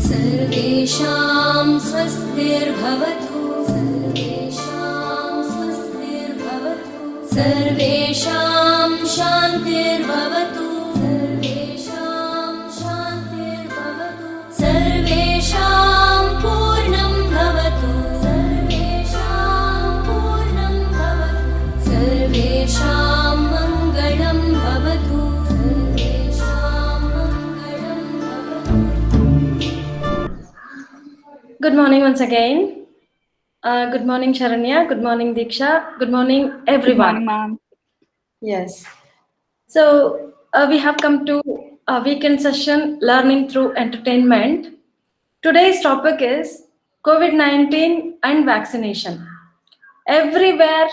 सर्वेषां स्वस्तिर्भवतु सर्वेषां स्वस्तिर्भवतु सर्वेषां शान्तिर्भवतु सर्वेषां शान्तिर्भवतु सर्वेषां पूर्णं भवतु सर्वेषां पूर्णं भवतु सर्वेषां मङ्गलं भवतु सर्वेषां मङ्गलं भवतु. Good morning once again. Good morning, Sharanya. Good morning, Diksha. Good morning, everyone. Good morning, ma'am. Yes. So we have come to a weekend session, learning through entertainment. Today's topic is COVID-19 and vaccination. Everywhere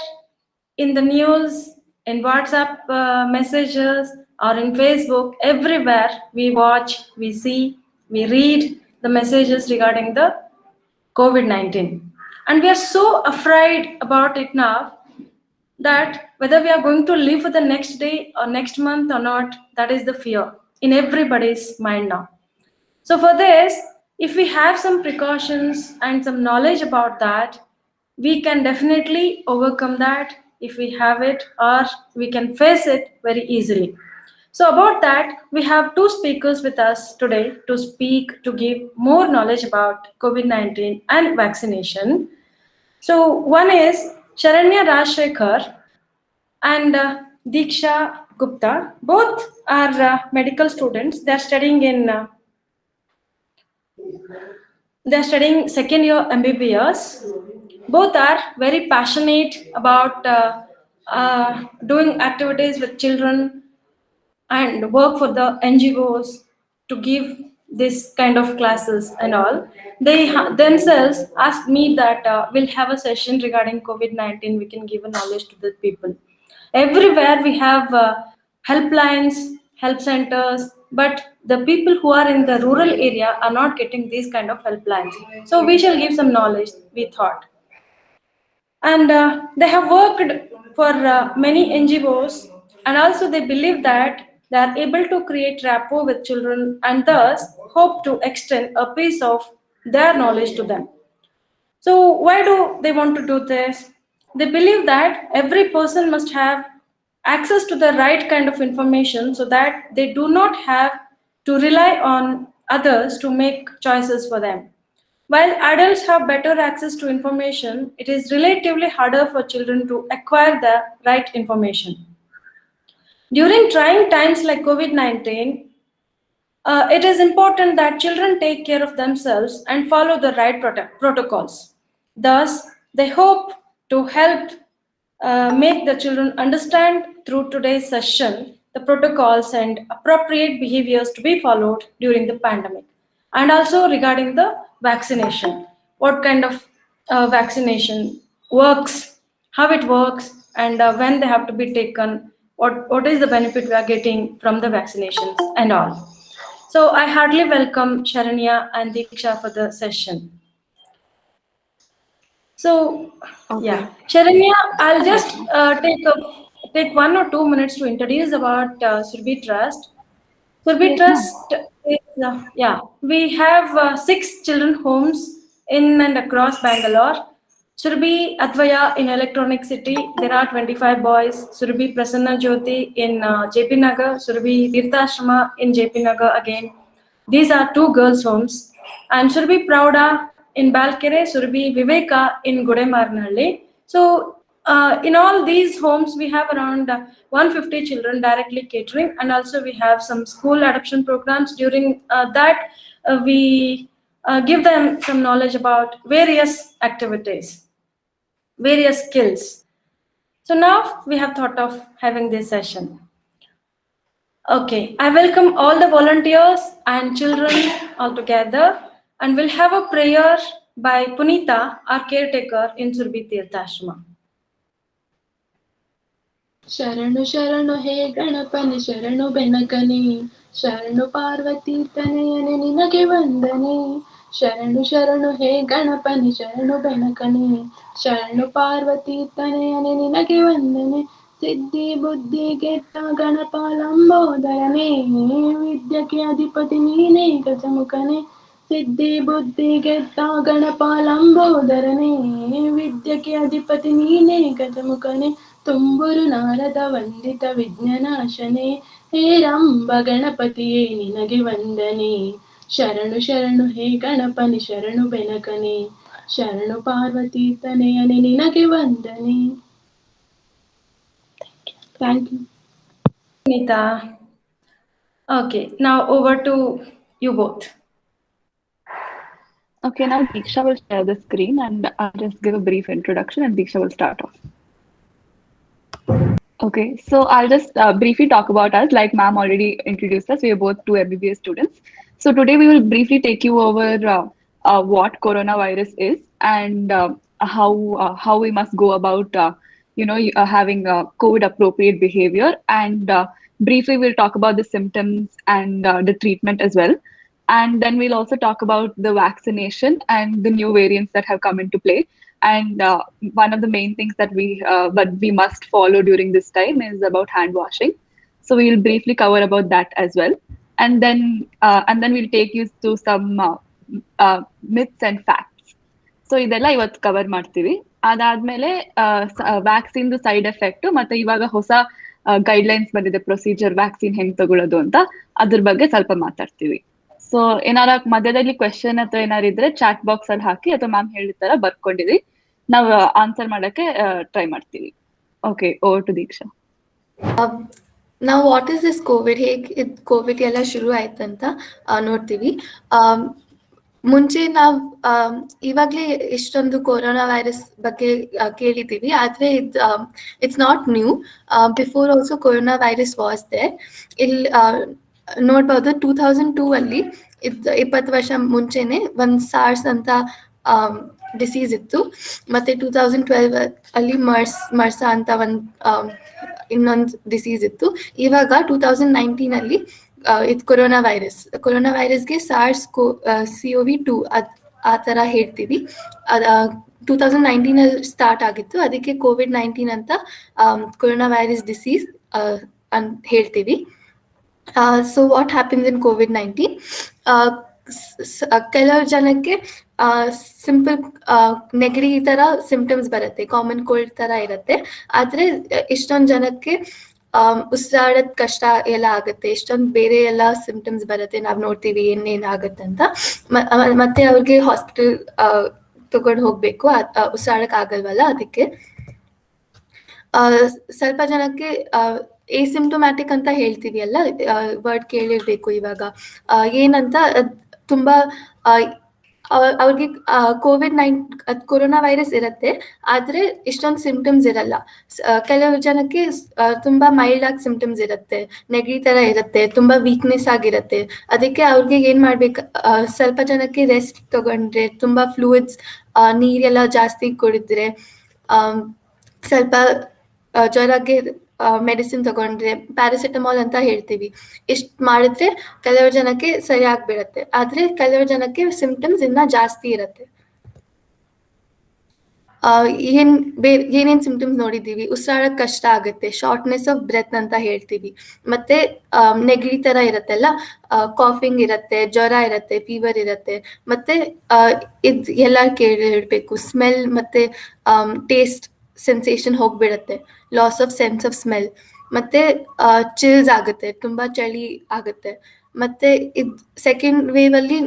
in the news, in WhatsApp messages, or in Facebook, everywhere we watch, we see, we read the messages regarding the COVID-19. And we are so afraid about it now that whether we are going to live for the next day or next month or not, that is the fear in everybody's mind now. So for this, if we have some precautions and some knowledge about that, we can definitely overcome that if we have it, or we can face it very easily. So about that, we have two speakers with us today to speak, to give more knowledge about COVID-19 and vaccination. So one is Sharanya Rajshekhar and Diksha Gupta. Both are medical students. They're studying second year MBBS. Both are very passionate about doing activities with children and work for the NGOs to give this kind of classes and all. They themselves asked me that we'll have a session regarding COVID-19. We can give a knowledge to the people. Everywhere we have helplines, help centers, but the people who are in the rural area are not getting these kind of helplines. So we shall give some knowledge, we thought. And they have worked for many NGOs, and also they believe that they are able to create rapport with children and thus hope to extend a piece of their knowledge to them. So why do they want to do this? They believe that every person must have access to the right kind of information so that they do not have to rely on others to make choices for them. While adults have better access to information, it is relatively harder for children to acquire the right information. During trying times like COVID-19, it is important that children take care of themselves and follow the right protocols. Thus, they hope to help make the children understand through today's session the protocols and appropriate behaviors to be followed during the pandemic. And also regarding the vaccination, what kind of vaccination works, how it works, and when they have to be taken, what is the benefit we are getting from the vaccinations and all. So I heartily welcome Sharanya and Diksha for the session. So, Okay. yeah, Sharanya, I'll just take 1 or 2 minutes to introduce about Surbhi Trust. Surbhi Yes, Trust is, we have 6 children homes in and across Bangalore. Surbhi Advaya in Electronic City, there are 25 boys. Surbhi Prasanna Jyoti in JP Nagar. Surbhi Tirthashrama in JP Nagar again. These are 2 girls' homes. And Surbhi Prouda in Balkere, Surbhi Viveka in Gudemarnhalli. So in all these homes, we have around 150 children directly catering, and also we have some school adoption programs. During that, we give them some knowledge about various activities, various skills. So now we have thought of having this session. Okay, I welcome all the volunteers and children all together, and we'll have a prayer by Punita, our caretaker in Surbhi Tirthashrama. ಶರಣು ಶರಣು ಹೇ ಗಣಪನೆ ಶರಣು ಬೆನಕನೆ ಶರಣು ಪಾರ್ವತಿ ತನಯನೆ ನಿನಗೆ ವಂದನೆ ಶರಣು ಶರಣು ಹೇ ಗಣಪನೆ ಶರಣು ಬೆನಕನೆ ಶರಣು ಪಾರ್ವತಿ ತನಯನೆ ನಿನಗೆ ವಂದನೆ ಸಿದ್ಧಿ ಬುದ್ಧಿ ಗೆಟ್ಟ ಗಣಪ ಲಂಬೋದರನೇ ವಿದ್ಯಕ್ಕೆ ಅಧಿಪತಿ ನೀನೇ ಗಜಮುಖನೆ ಸಿದ್ಧಿ ಬುದ್ಧಿ ಗೆದ್ದ ಗಣಪ ಲಂಬೋದರನೇ, ವಿದ್ಯೆಗೆ ಅಧಿಪತಿ ನೀನೇ ಗಜಮುಖನೇ, ತುಂಬುರು ನಾರದ ವಂದಿತ ವಿಘ್ನನಾಶನೇ, ಹೇ ರಂಬ ಗಣಪತಿಯೇ ನಿನಗೆ ವಂದನೆ. ಶರಣು ಶರಣು ಹೇ ಗಣಪನೆ ಶರಣು ಬೆನಕನೆ, ಶರಣು ಪಾರ್ವತಿ ತನೆಯನೆ ನಿನಗೆ ವಂದನೆ. Thank you. Nita. Okay, now over to you both. Okay, now Diksha will share the screen and I'll just give a brief introduction and Diksha will start off. Okay, so I'll just briefly talk about us. Like ma'am already introduced us, we are both two MBBS students. So today we will briefly take you over what coronavirus is and how we must go about, having COVID appropriate behavior. And briefly we'll talk about the symptoms and the treatment as well. And then we'll also talk about the vaccination and the new variants that have come into play. And one of the main things that we must follow during this time is about hand washing. So we'll briefly cover about that as well. And then we'll take you to some myths and facts. So ಇದೆಲ್ಲ ಇವತ್ತು cover ಮಾಡ್ತೀವಿ. ಅದಾದ್ಮೇಲೆ vaccine side effect ಮತ್ತೆ ಇವಾಗ ಹೊಸ guidelines ಬಂದಿದೆ procedure vaccine ಹೆಂಗ್ ತಗೊಳ್ಳೋದು ಅಂತ, ಅದ್ರ ಬಗ್ಗೆ ಸ್ವಲ್ಪ ಮಾತಾಡ್ತೀವಿ. ಸೊ ಏನಾರ ಮಧ್ಯದಲ್ಲಿ ಕ್ವೆಶನ್ ಅಥವಾ ಏನಾರು ಇದ್ರೆ ಚಾಟ್ ಬಾಕ್ಸ್ ಅಲ್ಲಿ ಹಾಕಿ ಅಥವಾ ಮ್ಯಾಮ್ ಹೇಳಿದ ತರ ಬರ್ಕೊಂಡಿದ್ವಿ, ನಾವು ಆನ್ಸರ್ ಮಾಡಕ್ಕೆ ಟ್ರೈ ಮಾಡ್ತೀವಿ. ಓಕೆ, ಓವರ್ ಟು ದೀಕ್ಷಾ. ನಾವು ವಾಟ್ ಇಸ್ ದಿಸ್ ಕೋವಿಡ್, ಹೇಗೆ ಕೋವಿಡ್ ಎಲ್ಲ ಶುರು ಆಯ್ತಂತ ನೋಡ್ತೀವಿ. ಮುಂಚೆ ನಾವು ಇವಾಗಲೇ ಎಷ್ಟೊಂದು ಕೊರೋನಾ ವೈರಸ್ ಬಗ್ಗೆ ಕೇಳಿದ್ದೀವಿ, ಆದರೆ it's not new. Before also corona virus was there. ಇಲ್ಲಿ ನೋಡ್ಬೋದು 2002 ಅಲ್ಲಿ 20 ವರ್ಷ ಮುಂಚೆನೆ ಒಂದು ಸಾರ್ಸ್ ಅಂತ ಡಿಸೀಸ್ ಇತ್ತು. ಮತ್ತೆ 2012 ಅಲ್ಲಿ ಮರ್ಸಾ ಅಂತ ಇನ್ನೊಂದು ಡಿಸೀಸ್ ಇತ್ತು. ಇವಾಗ 2019 ಅಲ್ಲಿ ಇದು ಕೊರೋನಾ ವೈರಸ್ಗೆ SARS-CoV-2 ಆ ಥರ ಹೇಳ್ತೀವಿ. 2019 ಅಲ್ಲಿ ಸ್ಟಾರ್ಟ್ ಆಗಿತ್ತು, ಅದಕ್ಕೆ COVID-19 ಅಂತ ಕೊರೋನಾ ವೈರಸ್ ಡಿಸೀಸ್ ಅಂತ ಹೇಳ್ತೀವಿ. So what happens in COVID-19? ಕೆಲವು ಜನಕ್ಕೆ ಸಿಂಪಲ್ ನೆಗಡಿ ಥರ ಸಿಂಪ್ಟಮ್ಸ್ ಬರುತ್ತೆ, ಕಾಮನ್ ಕೋಲ್ಡ್ ಥರ ಇರುತ್ತೆ. ಆದರೆ ಇಷ್ಟೊಂದು ಜನಕ್ಕೆ ಉಸಿರಾಡೋದ್ ಕಷ್ಟ ಎಲ್ಲ ಆಗುತ್ತೆ, ಎಷ್ಟೊಂದು ಬೇರೆ ಎಲ್ಲ ಸಿಂಪ್ಟಮ್ಸ್ ಬರುತ್ತೆ. ನಾವು ನೋಡ್ತೀವಿ ಏನೇನಾಗುತ್ತೆ ಅಂತ. ಮತ್ತೆ ಅವ್ರಿಗೆ ಹಾಸ್ಪಿಟಲ್ ತಗೊಂಡು ಹೋಗ್ಬೇಕು, ಉಸಿರಾಡಕ್ ಆಗಲ್ವಲ್ಲ, ಅದಕ್ಕೆ. ಸ್ವಲ್ಪ ಜನಕ್ಕೆ ಎಸಿಂಪ್ಟೊಮ್ಯಾಟಿಕ್ ಅಂತ ಹೇಳ್ತೀವಿ ಅಲ್ಲ, ವರ್ಡ್ ಕೇಳಿರ್ಬೇಕು ಇವಾಗ. ಏನಂತ ತುಂಬಾ ಅವ್ರಿಗೆ ಕೊರೋನಾ ವೈರಸ್ ಇರುತ್ತೆ, ಆದ್ರೆ ಇಷ್ಟೊಂದು ಸಿಂಪ್ಟಮ್ಸ್ ಇರಲ್ಲ. ಕೆಲವು ಜನಕ್ಕೆ ತುಂಬಾ ಮೈಲ್ಡ್ ಆಗಿ ಸಿಂಪ್ಟಮ್ಸ್ ಇರುತ್ತೆ, ನೆಗಡಿ ತರ ಇರುತ್ತೆ, ತುಂಬಾ ವೀಕ್ನೆಸ್ ಆಗಿರುತ್ತೆ. ಅದಕ್ಕೆ ಅವ್ರಿಗೆ ಏನ್ ಮಾಡ್ಬೇಕು, ಸ್ವಲ್ಪ ಜನಕ್ಕೆ ರೆಸ್ಟ್ ತಗೊಂಡ್ರೆ, ತುಂಬಾ ಫ್ಲೂಯಿಡ್ಸ್ ನೀರೆಲ್ಲ ಜಾಸ್ತಿ ಕುಡಿದ್ರೆ, ಸ್ವಲ್ಪ ಜ್ವರಕ್ಕೆ ಮೆಡಿಸಿನ್ ತಗೊಂಡ್ರೆ, ಪ್ಯಾರಾಸಿಟಮಾಲ್ ಅಂತ ಹೇಳ್ತೀವಿ, ಇಷ್ಟು ಮಾಡಿದ್ರೆ ಕೆಲವು ಜನಕ್ಕೆ ಸರಿ ಆಗ್ಬಿಡತ್ತೆ. ಆದ್ರೆ ಕೆಲವು ಜನಕ್ಕೆ ಸಿಂಪ್ಟಮ್ಸ್ ಇನ್ನ ಜಾಸ್ತಿ ಇರತ್ತೆ. ಏನೇನ್ ಸಿಂಪ್ಟಮ್ಸ್ ನೋಡಿದೀವಿ? ಉಸಿರಾಡಕ್ ಕಷ್ಟ ಆಗುತ್ತೆ, ಶಾರ್ಟ್ನೆಸ್ ಆಫ್ ಬ್ರೆತ್ ಅಂತ ಹೇಳ್ತೀವಿ. ಮತ್ತೆ ನೆಗಡಿ ತರ ಇರತ್ತೆಲ್ಲ, ಕಾಫಿಂಗ್ ಇರತ್ತೆ, ಜ್ವರ ಇರತ್ತೆ, ಫೀವರ್ ಇರತ್ತೆ. ಮತ್ತೆ ಇದ್ ಎಲ್ಲ ಕೇಳಿರ್ಬೇಕು, ಸ್ಮೆಲ್ ಮತ್ತೆ ಟೇಸ್ಟ್ ಸೆನ್ಸೇಷನ್ ಹೋಗ್ಬಿಡತ್ತೆ, loss of sense of smell. ಮತ್ತೆ ಚಿಲ್ಸ್ ಆಗುತ್ತೆ, ತುಂಬಾ ಚಳಿ ಆಗುತ್ತೆ. ಮತ್ತೆ ಸೆಕೆಂಡ್ ವೇವ್ ಅಲ್ಲಿ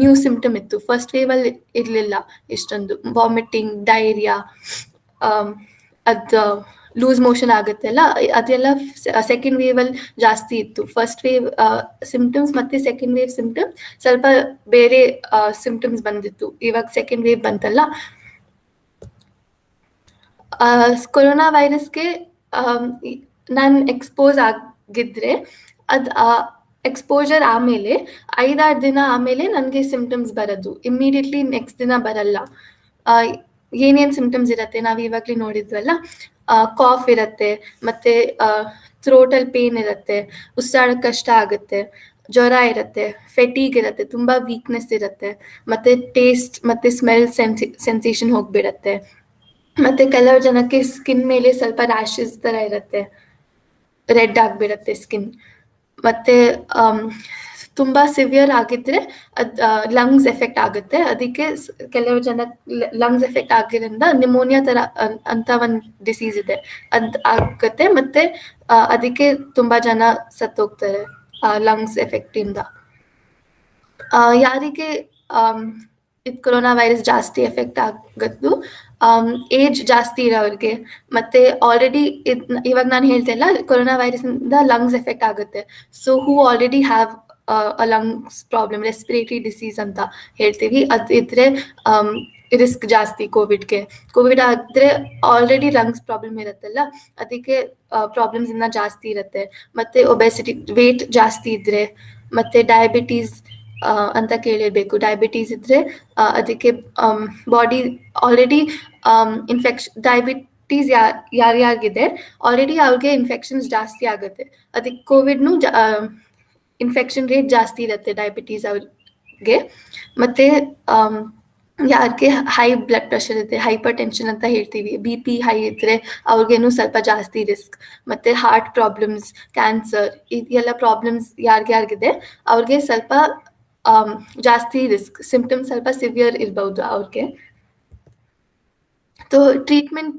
ನ್ಯೂ ಸಿಂಪ್ಟಮ್ ಇತ್ತು, ಫಸ್ಟ್ ವೇವ್ ಅಲ್ಲಿ ಇರ್ಲಿಲ್ಲ ಇಷ್ಟೊಂದು. ವಾಮಿಟಿಂಗ್, ಡೈರಿಯಾ, ಲೂಸ್ ಮೋಷನ್ ಆಗುತ್ತೆಲ್ಲ, ಅದೆಲ್ಲ ಸೆಕೆಂಡ್ ವೇವ್ ಅಲ್ಲಿ ಜಾಸ್ತಿ ಇತ್ತು. ಫಸ್ಟ್ ವೇವ್ ಸಿಂಪ್ಟಮ್ಸ್ ಮತ್ತೆ ಸೆಕೆಂಡ್ ವೇವ್ ಸಿಂಪ್ಟಮ್ಸ್ ಸ್ವಲ್ಪ ಬೇರೆ ಸಿಂಪ್ಟಮ್ಸ್ ಬಂದಿತ್ತು. ಇವಾಗ ಸೆಕೆಂಡ್ ವೇವ್ ಬಂತಲ್ಲ. ಕೊರೋನಾ ವೈರಸ್ಗೆ ನಾನು ಎಕ್ಸ್ಪೋಸ್ ಆಗಿದ್ರೆ, ಎಕ್ಸ್ಪೋಜರ್ ಆಮೇಲೆ 5-6 ದಿನ ಆಮೇಲೆ ನನಗೆ ಸಿಂಪ್ಟಮ್ಸ್ ಬರೋದು, ಇಮ್ಮಿಡಿಯೇಟ್ಲಿ ನೆಕ್ಸ್ಟ್ ದಿನ ಬರಲ್ಲ. ಏನೇನು ಸಿಂಪ್ಟಮ್ಸ್ ಇರತ್ತೆ ನಾವು ಇವಾಗಲೇ ನೋಡಿದ್ವಲ್ಲ, ಕಾಫ್ ಇರತ್ತೆ, ಮತ್ತೆ ಥ್ರೋಟಲ್ಲಿ ಪೇನ್ ಇರತ್ತೆ, ಉಸಿರಾಡೋಕೆ ಕಷ್ಟ ಆಗುತ್ತೆ, ಜ್ವರ ಇರತ್ತೆ, ಫೆಟೀಗ್ ಇರತ್ತೆ, ತುಂಬಾ ವೀಕ್ನೆಸ್ ಇರತ್ತೆ, ಮತ್ತೆ ಟೇಸ್ಟ್ ಮತ್ತೆ ಸ್ಮೆಲ್ ಸೆನ್ಸೇಷನ್ ಹೋಗ್ಬಿಡತ್ತೆ. ಮತ್ತೆ ಕೆಲವು ಜನಕ್ಕೆ ಸ್ಕಿನ್ ಮೇಲೆ ಸ್ವಲ್ಪ ರ್ಯಾಷಸ್ ತರ ಇರತ್ತೆ, ರೆಡ್ ಆಗ್ಬಿಡತ್ತೆ ಸ್ಕಿನ್. ಮತ್ತೆ ತುಂಬಾ ಸಿವಿಯರ್ ಆಗಿದ್ರೆ ಲಂಗ್ಸ್ ಎಫೆಕ್ಟ್ ಆಗುತ್ತೆ. ಅದಕ್ಕೆ ಕೆಲವು ಜನ ಲಂಗ್ಸ್ ಎಫೆಕ್ಟ್ ಆಗಿರೋದ್ರಿಂದ ನಿಮೋನಿಯಾ ತರ ಅಂತ ಒಂದು ಡಿಸೀಸ್ ಇದೆ, ಅದ್ ಆಗುತ್ತೆ. ಮತ್ತೆ ಅದಕ್ಕೆ ತುಂಬಾ ಜನ ಸತ್ತೋಗ್ತಾರೆ ಲಂಗ್ಸ್ ಎಫೆಕ್ಟ್ ಇಂದ. ಯಾರಿಗೆ ಇದು ಕೊರೋನಾ ವೈರಸ್ ಜಾಸ್ತಿ ಎಫೆಕ್ಟ್ ಆಗದ್ದು, ಏಜ್ ಜಾಸ್ತಿ ಇರೋರಿಗೆ, ಮತ್ತೆ ಆಲ್ರೆಡಿ ಇವಾಗ ನಾನು ಹೇಳ್ತಿಲ್ಲ ಕೊರೋನಾ ವೈರಸ್ ಇಂದ ಲಂಗ್ಸ್ ಎಫೆಕ್ಟ್ ಆಗುತ್ತೆ. So who already have lungs problem, respiratory disease ಅಂತ ಹೇಳ್ತೀವಿ, ಅದು ಇದ್ರೆ ರಿಸ್ಕ್ ಜಾಸ್ತಿ ಕೋವಿಡ್ಗೆ. ಕೋವಿಡ್ ಆದ್ರೆ ಆಲ್ರೆಡಿ ಲಂಗ್ಸ್ ಪ್ರಾಬ್ಲಮ್ ಇರುತ್ತಲ್ಲ, ಅದಕ್ಕೆ ಪ್ರಾಬ್ಲಮ್ಸ್ ಇನ್ನ ಜಾಸ್ತಿ ಇರುತ್ತೆ. ಮತ್ತೆ ಒಬೆಸಿಟಿ, ವೇಟ್ ಜಾಸ್ತಿ ಇದ್ರೆ, ಮತ್ತೆ ಡಯಾಬಿಟೀಸ್ ಅಂತ ಕೇಳಿರ್ಬೇಕು. ಡಯಾಬಿಟೀಸ್ ಇದ್ರೆ ಅದಕ್ಕೆ ಬಾಡಿ ಆಲ್ರೆಡಿ ಇನ್ಫೆಕ್ಷನ್, ಡಯಾಬಿಟೀಸ್ ಯಾರ್ಯಾರಿಗಿದೆ ಆಲ್ರೆಡಿ ಅವ್ರಿಗೆ ಇನ್ಫೆಕ್ಷನ್ಸ್ ಜಾಸ್ತಿ ಆಗುತ್ತೆ. ಅದಕ್ಕೆ ಕೋವಿಡ್ನು ಇನ್ಫೆಕ್ಷನ್ ರೇಟ್ ಜಾಸ್ತಿ ಇರುತ್ತೆ ಡಯಾಬಿಟೀಸ್ ಅವ್ರಿಗೆ. ಮತ್ತೆ ಯಾರಿಗೆ ಹೈ ಬ್ಲಡ್ ಪ್ರೆಷರ್ ಇದೆ, ಹೈಪರ್ ಟೆನ್ಷನ್ ಅಂತ ಹೇಳ್ತೀವಿ, BP ಹೈ ಇದ್ರೆ ಅವ್ರಿಗೇನು ಸ್ವಲ್ಪ ಜಾಸ್ತಿ ರಿಸ್ಕ್. ಮತ್ತೆ ಹಾರ್ಟ್ ಪ್ರಾಬ್ಲಮ್ಸ್, ಕ್ಯಾನ್ಸರ್, ಇದೆಲ್ಲ ಪ್ರಾಬ್ಲಮ್ಸ್ ಯಾರಿಗಿದೆ ಅವ್ರಿಗೆ ಸ್ವಲ್ಪ ಜಾಸ್ತಿ ರಿಸ್ಕ್, ಸಿಂಪ್ಟಮ್ಸ್ ಸ್ವಲ್ಪ ಸಿವಿಯರ್ ಇರ್ಬೋದು ಅವ್ರಿಗೆ. ಸೊ ಟ್ರೀಟ್ಮೆಂಟ್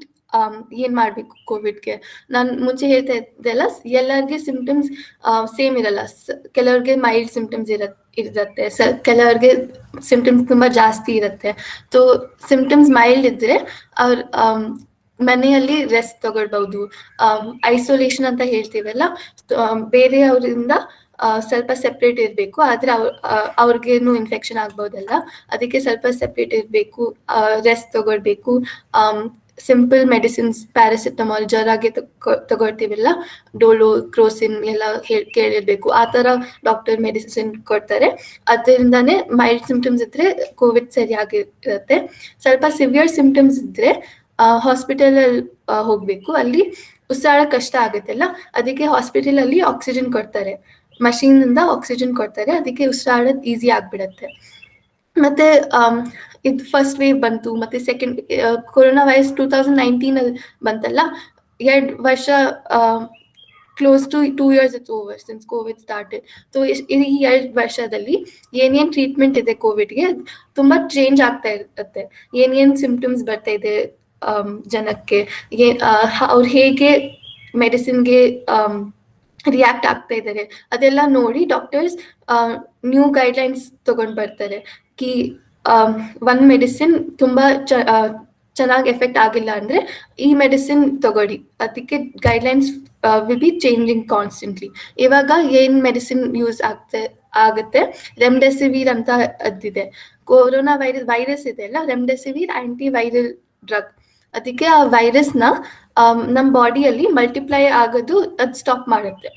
ಏನ್ ಮಾಡ್ಬೇಕು ಕೋವಿಡ್ಗೆ? ನಾನು ಮುಂಚೆ ಹೇಳ್ತಾ ಇದ್ದೆಲ್ಲ, ಎಲ್ಲರಿಗೆ ಸಿಂಪ್ಟಮ್ಸ್ ಸೇಮ್ ಇರಲ್ಲ. ಕೆಲವ್ರಿಗೆ ಮೈಲ್ಡ್ ಸಿಂಪ್ಟಮ್ಸ್ ಇರುತ್ತೆ, ಕೆಲವ್ರಿಗೆ ಸಿಂಪ್ಟಮ್ಸ್ ತುಂಬಾ ಜಾಸ್ತಿ ಇರುತ್ತೆ. ಸೊ ಸಿಂಪ್ಟಮ್ಸ್ ಮೈಲ್ಡ್ ಇದ್ರೆ ಅವ್ರ ಮನೆಯಲ್ಲಿ ರೆಸ್ಟ್ ತಗೊಳ್ಬಹುದು. ಐಸೋಲೇಷನ್ ಅಂತ ಹೇಳ್ತೀವಲ್ಲ, ಬೇರೆಯವರಿಂದ ಸ್ವಲ್ಪ ಸೆಪ್ರೇಟ್ ಇರಬೇಕು. ಆದ್ರೆ ಅವ್ರಿಗೇನು ಇನ್ಫೆಕ್ಷನ್ ಆಗ್ಬೋದಲ್ಲ, ಅದಕ್ಕೆ ಸ್ವಲ್ಪ ಸೆಪ್ರೇಟ್ ಇರಬೇಕು, ರೆಸ್ಟ್ ತಗೊಳ್ಬೇಕು. ಸಿಂಪಲ್ ಮೆಡಿಸಿನ್ಸ್, ಪ್ಯಾರಾಸಿಟಮಾಲ್, ಜ್ವರಗೆ ತಗೊಳ್ತೀವಲ್ಲ, ಡೋಲೋ, ಕ್ರೋಸಿನ್ ಎಲ್ಲ ಕೇಳಿರ್ಬೇಕು. ಆ ತರ ಡಾಕ್ಟರ್ ಮೆಡಿಸಿನ್ ಕೊಡ್ತಾರೆ. ಅದರಿಂದಾನೇ ಮೈಲ್ಡ್ ಸಿಂಪ್ಟಮ್ಸ್ ಇದ್ರೆ ಕೋವಿಡ್ ಸರಿಯಾಗಿರುತ್ತೆ. ಸ್ವಲ್ಪ ಸಿವಿಯರ್ ಸಿಂಪ್ಟಮ್ಸ್ ಇದ್ರೆ ಹಾಸ್ಪಿಟಲ್ ಅಲ್ಲಿ ಹೋಗ್ಬೇಕು. ಅಲ್ಲಿ ಉಸಿರಾಡ ಕಷ್ಟ ಆಗುತ್ತಲ್ಲ, ಅದಕ್ಕೆ ಹಾಸ್ಪಿಟಲ್ ಅಲ್ಲಿ ಆಕ್ಸಿಜನ್ ಕೊಡ್ತಾರೆ, ಮಷೀನ್ ಇಂದ ಆಕ್ಸಿಜನ್ ಕೊಡ್ತಾರೆ, ಅದಕ್ಕೆ ಉಸಿರಾಡೋದು ಈಸಿ ಆಗ್ಬಿಡತ್ತೆ. ಮತ್ತೆ ಇದು ಫಸ್ಟ್ ವೇವ್ ಬಂತು, ಮತ್ತೆ ಸೆಕೆಂಡ್ ಕೊರೋನಾ ವೈರಸ್ 2019 ಅಲ್ಲಿ ಬಂತಲ್ಲ, 2 ವರ್ಷ, close to 2 years it's over since covid started. So ಈ 2 ವರ್ಷದಲ್ಲಿ ಏನೇನ್ ಟ್ರೀಟ್ಮೆಂಟ್ ಇದೆ ಕೋವಿಡ್ಗೆ ತುಂಬಾ ಚೇಂಜ್ ಆಗ್ತಾ ಇರುತ್ತೆ. ಏನೇನ್ ಸಿಂಪ್ಟಮ್ಸ್ ಬರ್ತಾ ಇದೆ ಜನಕ್ಕೆ, ಅವ್ರು ಹೇಗೆ ಮೆಡಿಸಿನ್ಗೆ ರಿಯಾಕ್ಟ್ ಆಗ್ತಾ ಇದ್ದಾರೆ, ಅದೆಲ್ಲ ನೋಡಿ ಡಾಕ್ಟರ್ಸ್ ನ್ಯೂ ಗೈಡ್ಲೈನ್ಸ್ ತಗೊಂಡ್ ಬರ್ತಾರೆ. ಕಿ ಒಂದ್ ಮೆಡಿಸಿನ್ ತುಂಬಾ ಚೆನ್ನಾಗಿ ಎಫೆಕ್ಟ್ ಆಗಿಲ್ಲ ಅಂದ್ರೆ ಈ ಮೆಡಿಸಿನ್ ತಗೊಳ್ಳಿ, ಅದಕ್ಕೆ guidelines will be changing constantly. ಇವಾಗ ಏನ್ ಮೆಡಿಸಿನ್ ಯೂಸ್ ಆಗುತ್ತೆ, ರೆಮ್ಡೆಸಿವಿರ್ ಅಂತ ಅದಿದೆ. ಕೊರೋನಾ ವೈರಸ್ ಇದೆ ಅಲ್ಲ, ರೆಮ್ಡೆಸಿವಿರ್ ಆಂಟಿ ವೈರಲ್ ಡ್ರಗ್. ಅದಕ್ಕೆ ಆ ವೈರಸ್ನ ನಮ್ಮ ಬಾಡಿಯಲ್ಲಿ ಮಲ್ಟಿಪ್ಲೈ ಆಗೋದು ಅದು ಸ್ಟಾಪ್ ಮಾಡುತ್ತೆ.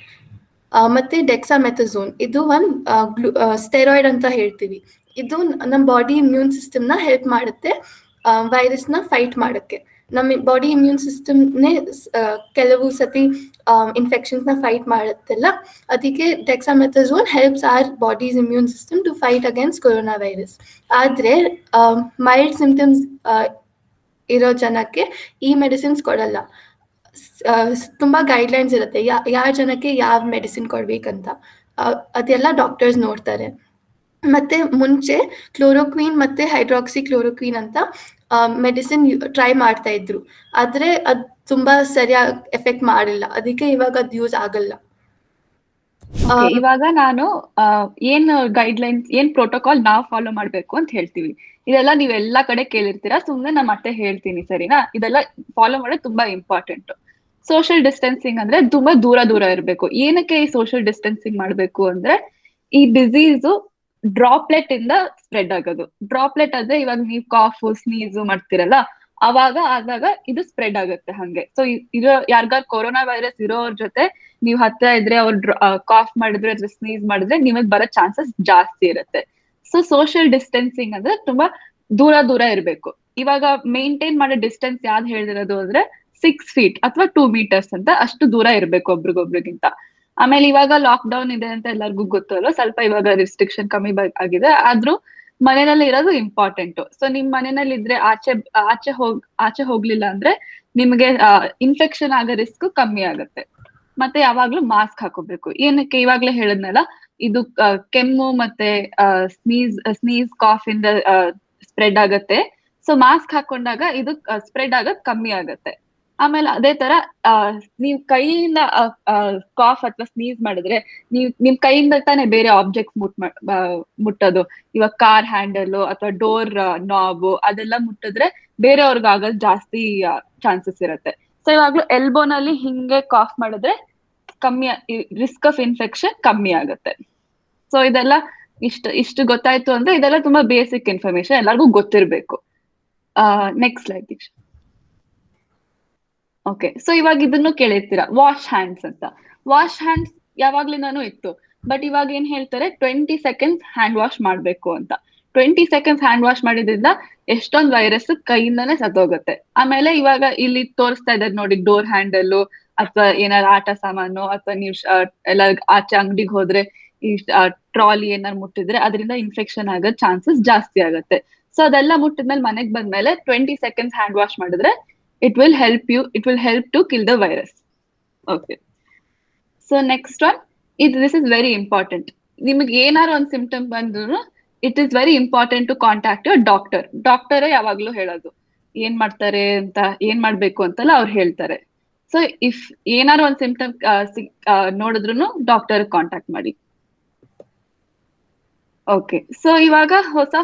ಮತ್ತೆ ಡೆಕ್ಸಾಮೆಥಸೋನ್, ಇದು ಒಂದು ಸ್ಟೆರಾಯ್ಡ್ ಅಂತ ಹೇಳ್ತೀವಿ. ಇದು ನಮ್ಮ ಬಾಡಿ ಇಮ್ಯೂನ್ ಸಿಸ್ಟಮ್ನ ಹೆಲ್ಪ್ ಮಾಡುತ್ತೆ ವೈರಸ್ನ ಫೈಟ್ ಮಾಡೋಕ್ಕೆ. ನಮ್ಮ ಬಾಡಿ ಇಮ್ಯೂನ್ ಸಿಸ್ಟಮ್ನೇ ಕೆಲವು ಸತಿ ಇನ್ಫೆಕ್ಷನ್ಸ್ನ ಫೈಟ್ ಮಾಡುತ್ತಲ್ಲ, ಅದಕ್ಕೆ dexamethasone helps our bodies immune system to fight against corona virus. ಆದರೆ ಮೈಲ್ಡ್ ಸಿಂಪ್ಟಮ್ಸ್ ಇರೋ ಜನಕ್ಕೆ ಈ ಮೆಡಿಸಿನ್ಸ್ ಕೊಡಲ್ಲ. ತುಂಬಾ ಗೈಡ್ಲೈನ್ಸ್ ಇರುತ್ತೆ ಯಾವ ಜನಕ್ಕೆ ಯಾವ ಮೆಡಿಸಿನ್ ಕೊಡ್ಬೇಕಂತ, ಅದೆಲ್ಲ ಡಾಕ್ಟರ್ಸ್ ನೋಡ್ತಾರೆ. ಮತ್ತೆ ಮುಂಚೆ ಕ್ಲೋರೋಕ್ವೀನ್ ಮತ್ತೆ ಹೈಡ್ರಾಕ್ಸಿ ಕ್ಲೋರೋಕ್ವೀನ್ ಅಂತ ಮೆಡಿಸಿನ್ ಟ್ರೈ ಮಾಡ್ತಾ ಇದ್ರು, ಆದ್ರೆ ಅದು ತುಂಬಾ ಸರಿಯಾಗಿ ಎಫೆಕ್ಟ್ ಮಾಡಿಲ್ಲ, ಅದಕ್ಕೆ ಇವಾಗ ಅದು ಯೂಸ್ ಆಗಲ್ಲ. ಇವಾಗ ನಾನು ಏನ್ ಗೈಡ್ಲೈನ್ಸ್, ಏನ್ ಪ್ರೋಟೋಕಾಲ್ ನಾವು ಫಾಲೋ ಮಾಡ್ಬೇಕು ಅಂತ ಹೇಳ್ತೀವಿ. ಇದೆಲ್ಲ ನೀವೆಲ್ಲಾ ಕಡೆ ಕೇಳಿರ್ತೀರಾ, ಸುಮ್ನೆ ನಾ ಮತ್ತೆ ಹೇಳ್ತೀನಿ, ಸರಿನಾ? ಇದೆಲ್ಲ ಫಾಲೋ ಮಾಡೋದು ತುಂಬಾ ಇಂಪಾರ್ಟೆಂಟ್. ಸೋಷಿಯಲ್ ಡಿಸ್ಟೆನ್ಸಿಂಗ್ ಅಂದ್ರೆ ತುಂಬಾ ದೂರ ಇರಬೇಕು. ಏನಕ್ಕೆ ಈ ಸೋಷಿಯಲ್ ಡಿಸ್ಟೆನ್ಸಿಂಗ್ ಮಾಡ್ಬೇಕು ಅಂದ್ರೆ, ಈ ಡಿಸೀಸು ಡ್ರಾಪ್ಲೆಟ್ ಇಂದ ಸ್ಪ್ರೆಡ್ ಆಗೋದು. ಡ್ರಾಪ್ಲೆಟ್ ಅಂದ್ರೆ ಇವಾಗ ನೀವು ಕಾಫು, ಸ್ನೀಸು ಮಾಡ್ತಿರಲ್ಲ, ಆದಾಗ ಇದು ಸ್ಪ್ರೆಡ್ ಆಗುತ್ತೆ ಹಂಗೆ. ಸೊ ಯಾರಿಗಾರು ಕೊರೋನಾ ವೈರಸ್ ಇರೋರ್ ಜೊತೆ ನೀವು ಹತ್ರ ಇದ್ರೆ, ಅವ್ರು ಕಾಫ್ ಮಾಡಿದ್ರೆ ಅಥವಾ ಸ್ನೀಸ್ ಮಾಡಿದ್ರೆ ನಿಮಗ್ ಬರೋ ಚಾನ್ಸಸ್ ಜಾಸ್ತಿ ಇರುತ್ತೆ. ಸೊ ಸೋಷಿಯಲ್ ಡಿಸ್ಟೆನ್ಸಿಂಗ್ ಅಂದ್ರೆ ತುಂಬಾ ದೂರ ಇರ್ಬೇಕು. ಇವಾಗ ಮೇಂಟೈನ್ ಮಾಡೋ ಡಿಸ್ಟೆನ್ಸ್ ಯಾವ್ದು ಹೇಳಿರೋದು ಅಂದ್ರೆ 6 feet ಅಥವಾ 2 meters ಅಂತ, ಅಷ್ಟು ದೂರ ಇರ್ಬೇಕು ಒಬ್ರಿಗೊಬ್ರಿಗಿಂತ. ಆಮೇಲೆ ಇವಾಗ ಲಾಕ್ ಡೌನ್ ಇದೆ ಅಂತ ಎಲ್ಲರಿಗೂ ಗೊತ್ತಲ್ಲ, ಸ್ವಲ್ಪ ಇವಾಗ ರಿಸ್ಟ್ರಿಕ್ಷನ್ ಕಮ್ಮಿ ಆಗಿದೆ, ಆದ್ರೂ ಮನೆಯಲ್ಲಿ ಇರೋದು ಇಂಪಾರ್ಟೆಂಟ್. ಸೊ ನಿಮ್ ಮನೆಯಲ್ಲಿ ಇದ್ರೆ ಆಚೆ ಹೋಗ್ಲಿಲ್ಲ ಅಂದ್ರೆ ನಿಮ್ಗೆ ಇನ್ಫೆಕ್ಷನ್ ಆಗೋ ರಿಸ್ಕ್ ಕಮ್ಮಿ ಆಗುತ್ತೆ. ಮತ್ತೆ ಯಾವಾಗ್ಲೂ ಮಾಸ್ಕ್ ಹಾಕೋಬೇಕು. ಏನಕ್ಕೆ ಇವಾಗ್ಲೇ ಹೇಳಿದ್ನಲ್ಲ, ಇದು ಕೆಮ್ಮು ಮತ್ತೆ ಸ್ನೀಸ್ ಕಾಫ್ ಇಂದ ಸ್ಪ್ರೆಡ್ ಆಗತ್ತೆ. ಸೊ ಮಾಸ್ಕ್ ಹಾಕೊಂಡಾಗ ಇದು ಸ್ಪ್ರೆಡ್ ಆಗೋದ್ ಕಮ್ಮಿ ಆಗತ್ತೆ. ಆಮೇಲೆ ಅದೇ ತರ ನೀವ್ ಕೈಯಿಂದ ಕಾಫ್ ಅಥವಾ ಸ್ನೀಸ್ ಮಾಡಿದ್ರೆ ನಿಮ್ ಕೈಯಿಂದ ತಾನೇ ಬೇರೆ ಆಬ್ಜೆಕ್ಟ್ಸ್ ಮುಟ್ಟೋದು. ಇವಾಗ ಕಾರ್ ಹ್ಯಾಂಡಲ್ ಅಥವಾ ಡೋರ್ ನಾಬ್ ಅದೆಲ್ಲ ಮುಟ್ಟಿದ್ರೆ ಬೇರೆಯವ್ರಿಗೆ ಆಗೋದ್ ಜಾಸ್ತಿ ಚಾನ್ಸಸ್ ಇರತ್ತೆ. ಸೊ ಇವಾಗ್ಲೂ ಎಲ್ಬೋನಲ್ಲಿ ಹಿಂಗೆ ಕಾಫ್ ಮಾಡಿದ್ರೆ ಕಮ್ಮಿ ರಿಸ್ಕ್ ಆಫ್ ಇನ್ಫೆಕ್ಷನ್ ಕಮ್ಮಿ ಆಗತ್ತೆ. ಸೊ ಇದೆಲ್ಲ ಇಷ್ಟು ಗೊತ್ತಾಯ್ತು ಅಂದ್ರೆ ಇದೆಲ್ಲ ತುಂಬಾ ಬೇಸಿಕ್ ಇನ್ಫಾರ್ಮೇಶನ್, ಎಲ್ಲರಿಗೂ ಗೊತ್ತಿರ್ಬೇಕು. ನೆಕ್ಸ್ಟ್ ಸ್ಲೈಡ್ ದೀಕ್ಷಾ. ಓಕೆ, ಸೊ ಇವಾಗ ಇದನ್ನು ಕೇಳಿರ್ತೀರಾ ವಾಶ್ ಹ್ಯಾಂಡ್ಸ್ ಅಂತ. ವಾಶ್ ಹ್ಯಾಂಡ್ಸ್ ಯಾವಾಗ್ಲಿಂದಾನು ಇತ್ತು, ಬಟ್ ಇವಾಗ ಏನ್ ಹೇಳ್ತಾರೆ 20 seconds ಹ್ಯಾಂಡ್ ವಾಶ್ ಮಾಡ್ಬೇಕು ಅಂತ. 20 seconds ಹ್ಯಾಂಡ್ ವಾಶ್ ಮಾಡಿದ್ರಿಂದ ಎಷ್ಟೊಂದ್ ವೈರಸ್ ಕೈಯಿಂದಾನೇ ಸತ್ತೋಗುತ್ತೆ. ಆಮೇಲೆ ಇವಾಗ ಇಲ್ಲಿ ತೋರಿಸ್ತಾ ಇದ್ದಾರೆ ನೋಡಿ, ಡೋರ್ ಹ್ಯಾಂಡಲ್ ಅಥವಾ ಏನಾದ್ರು ಆಟ ಸಾಮಾನು ಅಥವಾ ನೀವು ಎಲ್ಲ ಆಚೆ ಅಂಗಡಿಗೆ ಹೋದ್ರೆ ಈ ಟ್ರಾಲಿ ಏನಾರು ಮುಟ್ಟಿದ್ರೆ ಅದರಿಂದ ಇನ್ಫೆಕ್ಷನ್ ಆಗೋ ಚಾನ್ಸಸ್ ಜಾಸ್ತಿ ಆಗುತ್ತೆ. ಸೊ ಅದೆಲ್ಲ ಮುಟ್ಟಿದ್ಮೇಲೆ ಮನೆಗ್ ಬಂದ್ಮೇಲೆ 20 seconds ಹ್ಯಾಂಡ್ ವಾಶ್ ಮಾಡಿದ್ರೆ it will help to kill the virus. Okay, so next one, this is very important. ನಿಮಗೆ ಏನಾರು ಒಂದು ಸಿಂಪ್ಟಮ್ ಬಂದ್ರು it is very important to contact your doctor. ಡಾಕ್ಟರೇ ಯಾವಾಗ್ಲೂ ಹೇಳೋದು ಏನ್ ಮಾಡ್ತಾರೆ ಅಂತ, ಏನ್ ಮಾಡ್ಬೇಕು ಅಂತಲ್ಲ ಅವ್ರು ಹೇಳ್ತಾರೆ. ಸೊ ಇಫ್ ಏನಾರು ಒಂದು ಸಿಂಪ್ಟಮ್ ನೋಡಿದ್ರು ಡಾಕ್ಟರ್ ಕಾಂಟ್ಯಾಕ್ಟ್ ಮಾಡಿ. ಓಕೆ, ಸೊ ಇವಾಗ ಹೊಸ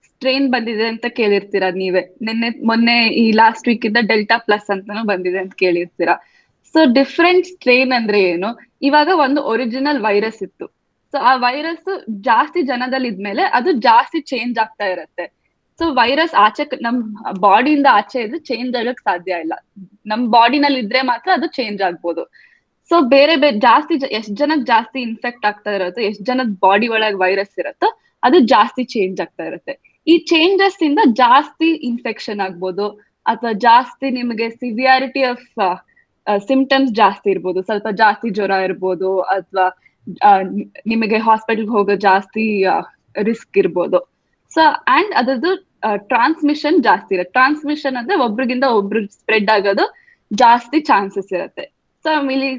ಸ್ಟ್ರೈನ್ ಬಂದಿದೆ ಅಂತ ಕೇಳಿರ್ತೀರಾ ನೀವೇ. ಮೊನ್ನೆ ಈ ಲಾಸ್ಟ್ ವೀಕ್ ಇಂದ ಡೆಲ್ಟಾ ಪ್ಲಸ್ ಅಂತಾನು ಬಂದಿದೆ ಅಂತ ಕೇಳಿರ್ತೀರಾ. ಸೊ ಡಿಫ್ರೆಂಟ್ ಸ್ಟ್ರೈನ್ ಅಂದ್ರೆ ಏನು? ಇವಾಗ ಒಂದು ಒರಿಜಿನಲ್ ವೈರಸ್ ಇತ್ತು. ಸೊ ಆ ವೈರಸ್ ಜಾಸ್ತಿ ಜನದಲ್ಲಿ ಇದ್ಮೇಲೆ ಅದು ಜಾಸ್ತಿ ಚೇಂಜ್ ಆಗ್ತಾ ಇರತ್ತೆ. ಸೊ ವೈರಸ್ ಆಚೆ ನಮ್ ಬಾಡಿಯಿಂದ ಆಚೆ ಇದ್ರೆ ಚೇಂಜ್ ಆಗಕ್ ಸಾಧ್ಯ ಇಲ್ಲ. ನಮ್ ಬಾಡಿನಲ್ಲಿ ಇದ್ರೆ ಮಾತ್ರ ಅದು ಚೇಂಜ್ ಆಗ್ಬೋದು. ಸೊ ಬೇರೆ ಜಾಸ್ತಿ ಎಷ್ಟ್ ಜನಕ್ ಜಾಸ್ತಿ ಇನ್ಫೆಕ್ಟ್ ಆಗ್ತಾ ಇರತ್ತೋ, ಎಷ್ಟ್ ಜನದ ಬಾಡಿ ಒಳಗೆ ವೈರಸ್ ಇರತ್ತೋ ಅದು ಜಾಸ್ತಿ ಚೇಂಜ್ ಆಗ್ತಾ ಇರುತ್ತೆ. ಈ ಚೇಂಜಸ್ ಇಂದ ಜಾಸ್ತಿ ಇನ್ಫೆಕ್ಷನ್ ಆಗ್ಬೋದು, ಅಥವಾ ಜಾಸ್ತಿ ನಿಮಗೆ ಸಿವಿಯಾರಿಟಿ ಆಫ್ ಸಿಂಪ್ಟಮ್ಸ್ ಜಾಸ್ತಿ ಇರ್ಬೋದು. ಸ್ವಲ್ಪ ಜಾಸ್ತಿ ಜ್ವರ ಇರ್ಬೋದು, ಅಥವಾ ನಿಮಗೆ ಹಾಸ್ಪಿಟಲ್ಗೆ ಹೋಗೋ ಜಾಸ್ತಿ ರಿಸ್ಕ್ ಇರ್ಬೋದು. ಸೊ ಅಂಡ್ ಅದ್ರದ್ದು ಟ್ರಾನ್ಸ್ಮಿಷನ್ ಜಾಸ್ತಿ ಇರುತ್ತೆ. ಟ್ರಾನ್ಸ್ಮಿಷನ್ ಅಂದ್ರೆ ಒಬ್ರಿಗಿಂತ ಒಬ್ರು ಸ್ಪ್ರೆಡ್ ಆಗೋದು ಜಾಸ್ತಿ ಚಾನ್ಸಸ್ ಇರುತ್ತೆ. ಸೊ ಇಲ್ಲಿ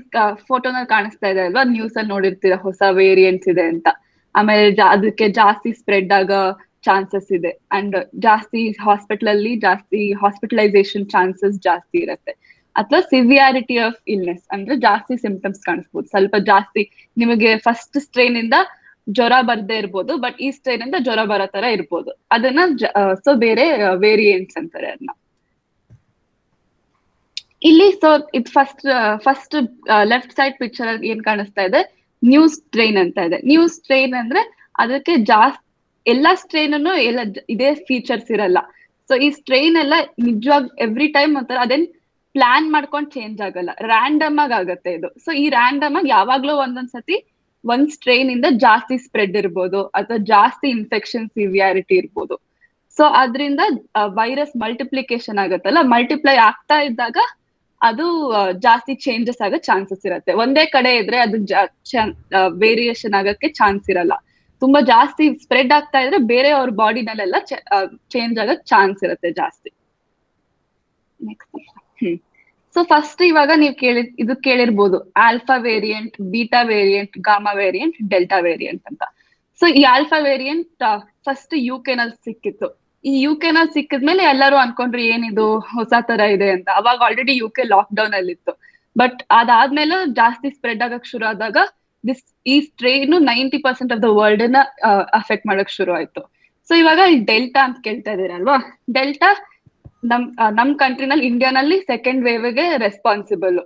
ಫೋಟೋನಲ್ಲಿ ಕಾಣಿಸ್ತಾ ಇದೆ ಅಲ್ವಾ, ನ್ಯೂಸ್ ಅಲ್ಲಿ ನೋಡಿರ್ತೀರ ಹೊಸ ವೇರಿಯಂಟ್ಸ್ ಇದೆ ಅಂತ. ಆಮೇಲೆ ಅದಕ್ಕೆ ಜಾಸ್ತಿ ಸ್ಪ್ರೆಡ್ ಆಗೋ ಚಾನ್ಸಸ್ ಇದೆ. ಅಂಡ್ ಜಾಸ್ತಿ ಹಾಸ್ಪಿಟಲೈಸೇಷನ್ ಚಾನ್ಸಸ್ ಜಾಸ್ತಿ ಇರುತ್ತೆ. ಅಥವಾ ಸಿವಿಯಾರಿಟಿ ಆಫ್ ಇಲ್ನೆಸ್ ಅಂದ್ರೆ ಜಾಸ್ತಿ ಸಿಂಪ್ಟಮ್ಸ್ ಕಾಣಿಸ್ಬೋದು. ಸ್ವಲ್ಪ ಜಾಸ್ತಿ ನಿಮಗೆ ಫಸ್ಟ್ ಸ್ಟ್ರೈನ್ ಇಂದ ಜ್ವರ ಬರ್ದೇ ಇರ್ಬೋದು, ಬಟ್ ಈ ಸ್ಟ್ರೈನ್ ಇಂದ ಜ್ವರ ಬರೋ ತರ ಇರ್ಬೋದು. ಅದನ್ನ ಸೊ ಬೇರೆ ವೇರಿಯಂಟ್ಸ್ ಅಂತಾರೆ ಅದನ್ನ. ಇಲ್ಲಿ ಸೊ ಇದು ಫಸ್ಟ್ ಲೆಫ್ಟ್ ಸೈಡ್ ಪಿಕ್ಚರ್ ಅಲ್ಲಿ ಏನ್ ಕಾಣಿಸ್ತಾ ಇದೆ, ನ್ಯೂ ಸ್ಟ್ರೈನ್ ಅಂತ ಇದೆ. ನ್ಯೂ ಸ್ಟ್ರೈನ್ ಅಂದ್ರೆ ಅದಕ್ಕೆ ಜಾಸ್ತಿ ಎಲ್ಲಾ ಸ್ಟ್ರೈನ್ ಅನ್ನು ಇದೇ ಫೀಚರ್ಸ್ ಇರಲ್ಲ. ಸೊ ಈ ಸ್ಟ್ರೈನ್ ಎಲ್ಲ ನಿಜವಾಗ ಎವ್ರಿ ಟೈಮ್ ಒಂಥರ ಅದೇನ್ ಪ್ಲಾನ್ ಮಾಡ್ಕೊಂಡು ಚೇಂಜ್ ಆಗಲ್ಲ, ರ್ಯಾಂಡಮ್ ಆಗಿ ಆಗತ್ತೆ ಇದು. ಸೊ ಈ ರ್ಯಾಂಡಮ್ ಆಗಿ ಯಾವಾಗ್ಲೂ ಒಂದೊಂದ್ಸತಿ ಒಂದ್ ಸ್ಟ್ರೈನ್ ಇಂದ ಜಾಸ್ತಿ ಸ್ಪ್ರೆಡ್ ಇರ್ಬೋದು, ಅಥವಾ ಜಾಸ್ತಿ ಇನ್ಫೆಕ್ಷನ್ ಸಿವಿಯಾರಿಟಿ ಇರ್ಬೋದು. ಸೊ ಅದ್ರಿಂದ ವೈರಸ್ ಮಲ್ಟಿಪ್ಲಿಕೇಶನ್ ಆಗತ್ತಲ್ಲ, ಮಲ್ಟಿಪ್ಲೈ ಆಗ್ತಾ ಇದ್ದಾಗ ಅದು ಜಾಸ್ತಿ ಚೇಂಜಸ್ ಆಗೋ ಚಾನ್ಸಸ್ ಇರುತ್ತೆ. ಒಂದೇ ಕಡೆ ಇದ್ರೆ ಅದು ವೇರಿಯೇಷನ್ ಆಗಕ್ಕೆ ಚಾನ್ಸ್ ಇರಲ್ಲ. ತುಂಬಾ ಜಾಸ್ತಿ ಸ್ಪ್ರೆಡ್ ಆಗ್ತಾ ಇದ್ರೆ ಬೇರೆ ಅವ್ರ ಬಾಡಿನಲ್ಲೆಲ್ಲ ಚೇಂಜ್ ಆಗಕ್ ಚಾನ್ಸ್ ಇರುತ್ತೆ ಜಾಸ್ತಿ. ಸೊ ಫಸ್ಟ್ ಇವಾಗ ನೀವು ಇದು ಕೇಳಿರ್ಬೋದು, alpha variant, beta variant, gamma variant, delta variant ಅಂತ. ಸೊ ಈ ಆಲ್ಫಾ ವೇರಿಯಂಟ್ ಫಸ್ಟ್ UK ನಲ್ಲಿ ಸಿಕ್ಕಿತ್ತು. ಈ UK ನಲ್ಲಿ ಸಿಕ್ಕಿದ್ಮೇಲೆ ಎಲ್ಲರೂ ಅನ್ಕೊಂಡ್ರು ಏನಿದು ಹೊಸ ತರ ಇದೆ ಅಂತ. ಅವಾಗ ಆಲ್ರೆಡಿ UK ಲಾಕ್ ಡೌನ್ ಅಲ್ಲಿ ಇತ್ತು. ಬಟ್ ಅದಾದ್ಮೇಲೆ ಜಾಸ್ತಿ ಸ್ಪ್ರೆಡ್ ಆಗಕ್ ಶುರು ಆದಾಗ ಈ ಸ್ಟ್ರೈನ್ 90% ಆಫ್ ದ ವರ್ಲ್ಡ್ ನ ಅಫೆಕ್ಟ್ ಮಾಡಕ್ ಶುರು ಆಯ್ತು. ಸೊ ಇವಾಗ ಈ ಡೆಲ್ಟಾ ಅಂತ ಕೇಳ್ತಾ ಇದೀರಲ್ವಾ, ಡೆಲ್ಟಾ ನಮ್ ಕಂಟ್ರಿನಲ್ಲಿ ಇಂಡಿಯಾನಲ್ಲಿ ಸೆಕೆಂಡ್ ವೇವ್ ಗೆ ರೆಸ್ಪಾನ್ಸಿಬಲ್,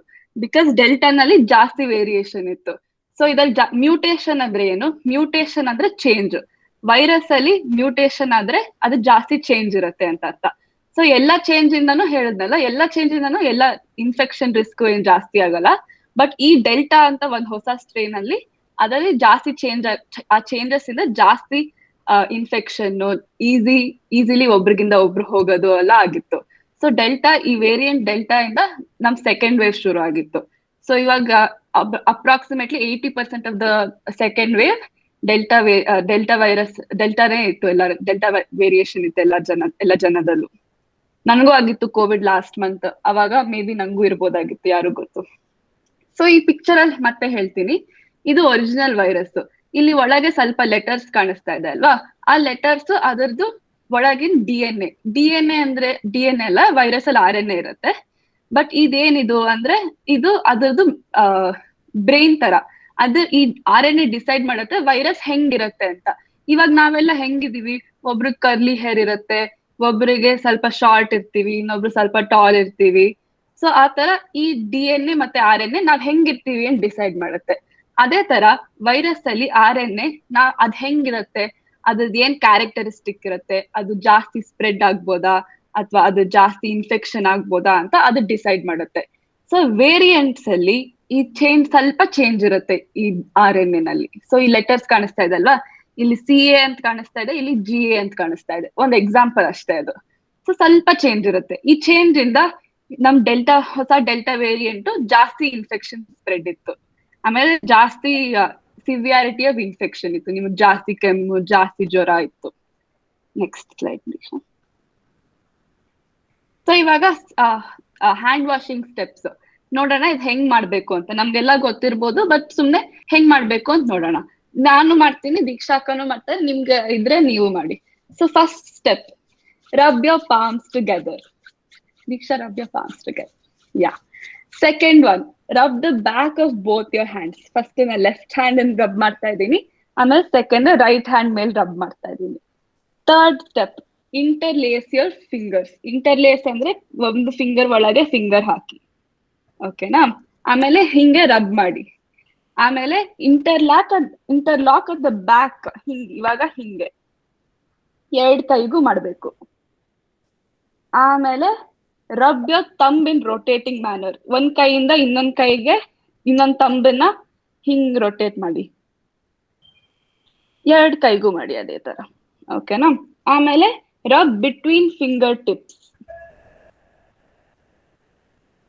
ಬಿಕಾಸ್ ಡೆಲ್ಟಾ ನಲ್ಲಿ ಜಾಸ್ತಿ ವೇರಿಯೇಷನ್ ಇತ್ತು. ಸೊ ಇದ್ರಲ್ಲಿ ಮ್ಯೂಟೇಶನ್ ಅಂದ್ರೆ ಏನು? ಮ್ಯೂಟೇಶನ್ ಅಂದ್ರೆ ಚೇಂಜ್. ವೈರಸ್ ಅಲ್ಲಿ ಮ್ಯೂಟೇಶನ್ ಆದ್ರೆ ಅದು ಜಾಸ್ತಿ ಚೇಂಜ್ ಇರುತ್ತೆ ಅಂತ ಅರ್ಥ. ಸೊ ಎಲ್ಲಾ ಚೇಂಜ್ ಇಂದಾನು ಹೇಳಿದ್ನಲ್ಲ, ಎಲ್ಲಾ ಚೇಂಜ್ ಇಂದಾನು ಎಲ್ಲಾ ಇನ್ಫೆಕ್ಷನ್ ರಿಸ್ಕ್ ಏನ್ ಜಾಸ್ತಿ ಆಗಲ್ಲ. ಬಟ್ ಈ ಡೆಲ್ಟಾ ಅಂತ ಒಂದ್ ಹೊಸ ಸ್ಟ್ರೈನ್ ಅಲ್ಲಿ ಅದರಲ್ಲಿ ಜಾಸ್ತಿ ಆ ಚೇಂಜಸ್ ಇಂದ ಜಾಸ್ತಿ ಇನ್ಫೆಕ್ಷನ್, ಈಸಿಲಿ ಒಬ್ರಿಗಿಂದ ಒಬ್ರು ಹೋಗೋದು ಎಲ್ಲ ಆಗಿತ್ತು. ಸೊ ಡೆಲ್ಟಾ, ಈ ವೇರಿಯಂಟ್ ಡೆಲ್ಟಾ ಇಂದ ನಮ್ ಸೆಕೆಂಡ್ ವೇವ್ ಶುರು ಆಗಿತ್ತು. ಸೊ ಇವಾಗ approximately 80% of the second wave delta virus, ಡೆಲ್ಟಾನೇ ಇತ್ತು. ಡೆಲ್ಟಾ ವೇರಿಯೇಷನ್ ಇತ್ತು ಎಲ್ಲ ಜನದಲ್ಲೂ. ನನಗೂ ಆಗಿತ್ತು ಕೋವಿಡ್ ಲಾಸ್ಟ್ ಮಂತ್, ಅವಾಗ ಮೇ ಬಿ ನಂಗೂ ಇರ್ಬೋದಾಗಿತ್ತು, ಯಾರು ಗೊತ್ತು. ಸೊ ಈ ಪಿಕ್ಚರ್ ಅಲ್ಲಿ ಮತ್ತೆ ಹೇಳ್ತೀನಿ, ಇದು ಒರಿಜಿನಲ್ ವೈರಸ್. ಇಲ್ಲಿ ಒಳಗೆ ಸ್ವಲ್ಪ ಲೆಟರ್ಸ್ ಕಾಣಿಸ್ತಾ ಇದೆ ಅಲ್ವಾ, ಆ ಲೆಟರ್ಸ್ ಅದರದ್ದು ಒಳಗಿನ ಡಿ ಎನ್ ಎ ಅಂದ್ರೆ ಡಿ.ಎನ್.ಎ ಅಲ್ಲ, ವೈರಸ್ ಅಲ್ಲಿ RNA ಇರುತ್ತೆ. ಬಟ್ ಇದೇನಿದು ಅಂದ್ರೆ ಇದು ಅದರದ್ದು ಬ್ರೈನ್ ತರ. ಅದು ಈ RNA ಡಿಸೈಡ್ ಮಾಡುತ್ತೆ ವೈರಸ್ ಹೆಂಗಿರುತ್ತೆ ಅಂತ. ಇವಾಗ ನಾವೆಲ್ಲ ಹೆಂಗಿದೀವಿ, ಒಬ್ರು ಕರ್ಲಿ ಹೇರ್ ಇರುತ್ತೆ, ಒಬ್ರಿಗೆ ಸ್ವಲ್ಪ ಶಾರ್ಟ್ ಇರ್ತೀವಿ, ಇನ್ನೊಬ್ರು ಸ್ವಲ್ಪ ಟಾಲ್ ಇರ್ತೀವಿ. ಸೊ ಆ ತರ ಈ ಡಿ.ಎನ್.ಎ ಮತ್ತೆ RNA ನಾವ್ ಹೆಂಗಿರ್ತೀವಿ ಅಂತ ಡಿಸೈಡ್ ಮಾಡುತ್ತೆ. ಅದೇ ತರ ವೈರಸ್ ಅಲ್ಲಿ RNA ಅದ್ ಹೆಂಗಿರುತ್ತೆ, ಅದ್ರದ್ದು ಏನ್ ಕ್ಯಾರೆಕ್ಟರಿಸ್ಟಿಕ್ ಇರುತ್ತೆ, ಅದು ಜಾಸ್ತಿ ಸ್ಪ್ರೆಡ್ ಆಗ್ಬೋದಾ ಅಥವಾ ಅದು ಜಾಸ್ತಿ ಇನ್ಫೆಕ್ಷನ್ ಆಗ್ಬೋದಾ ಅಂತ ಅದು ಡಿಸೈಡ್ ಮಾಡುತ್ತೆ. ಸೊ ವೇರಿಯಂಟ್ಸ್ ಅಲ್ಲಿ ಈ ಸ್ವಲ್ಪ ಚೇಂಜ್ ಇರುತ್ತೆ ಈ RNA ನಲ್ಲಿ. ಸೊ ಈ ಲೆಟರ್ಸ್ ಕಾಣಿಸ್ತಾ ಇದೆ ಅಲ್ವಾ, ಇಲ್ಲಿ CA ಅಂತ ಕಾಣಿಸ್ತಾ ಇದೆ, ಇಲ್ಲಿ GA ಅಂತ ಕಾಣಿಸ್ತಾ ಇದೆ. ಒಂದ್ ಎಕ್ಸಾಂಪಲ್ ಅಷ್ಟೇ ಅದು. ಸೊ ಸ್ವಲ್ಪ ಚೇಂಜ್ ಇರುತ್ತೆ. ಈ ಚೇಂಜ್ ಇಂದ ನಮ್ ಹೊಸ ಡೆಲ್ಟಾ ವೇರಿಯಂಟ್ ಜಾಸ್ತಿ ಇನ್ಫೆಕ್ಷನ್ ಸ್ಪ್ರೆಡ್ ಇತ್ತು. ಆಮೇಲೆ ಜಾಸ್ತಿ ಸಿವಿಯಾರಿಟಿ ಆಫ್ ಇನ್ಫೆಕ್ಷನ್ ಇತ್ತು, ನಿಮ್ಗೆ ಜಾಸ್ತಿ ಕೆಮ್ಮು, ಜಾಸ್ತಿ ಜ್ವರ ಇತ್ತು. Next slide please. ಸೊ ಇವಾಗ ಹ್ಯಾಂಡ್ ವಾಷಿಂಗ್ ಸ್ಟೆಪ್ಸ್ ನೋಡೋಣ, ಇದು ಹೆಂಗ್ ಮಾಡ್ಬೇಕು ಅಂತ. ನಮ್ಗೆಲ್ಲ ಗೊತ್ತಿರ್ಬೋದು, ಬಟ್ ಸುಮ್ನೆ ಹೆಂಗ್ ಮಾಡ್ಬೇಕು ಅಂತ ನೋಡೋಣ. ನಾನು ಮಾಡ್ತೀನಿ, ದೀಕ್ಷಾಕನು ಮಾಡ್ತಾರೆ, ನಿಮ್ಗೆ ಇದ್ರೆ ನೀವು ಮಾಡಿ. So first step, rub your palms together. Deeksha, rub your palms together. Yeah. Second one, rub the back of both your hands. First ನಾನು ಲೆಫ್ಟ್ ಹ್ಯಾಂಡ್ ಅನ್ನು ರಬ್ ಮಾಡ್ತಾ ಇದ್ದೀನಿ, ಆಮೇಲೆ ಸೆಕೆಂಡ್ ರೈಟ್ ಹ್ಯಾಂಡ್ ಮೇಲೆ ರಬ್ ಮಾಡ್ತಾ ಇದ್ದೀನಿ. Third step, interlace your fingers. Interlace ಅಂದ್ರೆ ಒಂದು ಫಿಂಗರ್ ಒಳಗೆ ಫಿಂಗರ್ ಹಾಕಿ, ಓಕೆನಾ? ಆಮೇಲೆ ಹಿಂಗೆ ರಬ್ ಮಾಡಿ. ಆಮೇಲೆ ಇಂಟರ್ಲಾಕ್ ಅಟ್ ದ ಬ್ಯಾಕ್, ಇವಾಗ ಹಿಂಗೆ 2 ಕೈಗೂ ಮಾಡ್ಬೇಕು. ಆಮೇಲೆ rub your thumb in rotating manner. ಒಂದ್ ಕೈಯಿಂದ ಇನ್ನೊಂದ್ ಕೈಗೆ ಇನ್ನೊಂದ್ ಥಂಬನ್ನ ಹಿಂಗ್ ರೊಟೇಟ್ ಮಾಡಿ. 2 ಕೈಗೂ ಮಾಡಿ ಅದೇ ತರ, ಓಕೆನಾ? ಆಮೇಲೆ ರಬ್ ಬಿಟ್ವೀನ್ ಫಿಂಗರ್ ಟಿಪ್ಸ್,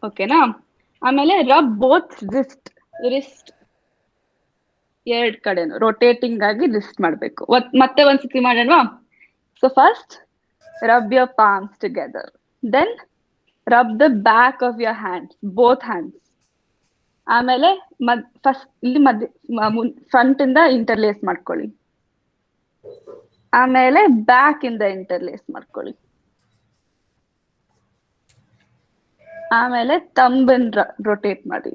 ಓಕೆನಾ? ಆಮೇಲೆ ರಬ್ ಬೋತ್ ರಿಸ್ಟ್ 2 ಕಡೆನು ರೊಟೇಟಿಂಗ್ ಆಗಿ ರಿಸ್ಟ್ ಮಾಡ್ಬೇಕು. ಮತ್ತೆ ಒಂದ್ಸತಿ ಮಾಡೋಣವಾ? So first rub your palms together, then rub the back of your hands, both hands. ಆಮೇಲೆ ಫಸ್ಟ್ ಇಲ್ಲಿ ಫ್ರಂಟ್ ಇಂದ ಇಂಟರ್ಲೇಸ್ ಮಾಡ್ಕೊಳ್ಳಿ. ಆಮೇಲೆ ಬ್ಯಾಕ್ ಇಂದ ಇಂಟರ್ಲೇಸ್ ಮಾಡ್ಕೊಳ್ಳಿ. ಆಮೇಲೆ ಥಂಬನ್ ರೊಟೇಟ್ ಮಾಡಿ.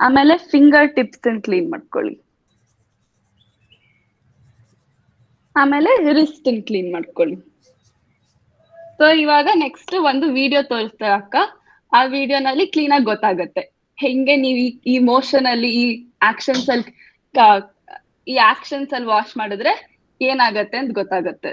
ಆಮೇಲೆ ಫಿಂಗರ್ ಟಿಪ್ಸ್ ಕ್ಲೀನ್ ಮಾಡ್ಕೊಳ್ಳಿ. ಆಮೇಲೆ ರಿಸ್ಟ್ ಕ್ಲೀನ್ ಮಾಡ್ಕೊಳ್ಳಿ. ಸೊ ಇವಾಗ ನೆಕ್ಸ್ಟ್ ಒಂದು ವಿಡಿಯೋ ತೋರಿಸ್ತಾ ಅಕ್ಕ. ಆ ವಿಡಿಯೋನಲ್ಲಿ ಕ್ಲೀನ್ ಆಗಿ ಗೊತ್ತಾಗುತ್ತೆ ಹೆಂಗೆ ನೀವು ಈ ಮೋಷನ್ ಅಲ್ಲಿ ಈ ಆಕ್ಷನ್ಸ್ ಅಲ್ಲಿ ವಾಶ್ ಮಾಡಿದ್ರೆ ಏನಾಗತ್ತೆ ಅಂತ ಗೊತ್ತಾಗತ್ತೆ.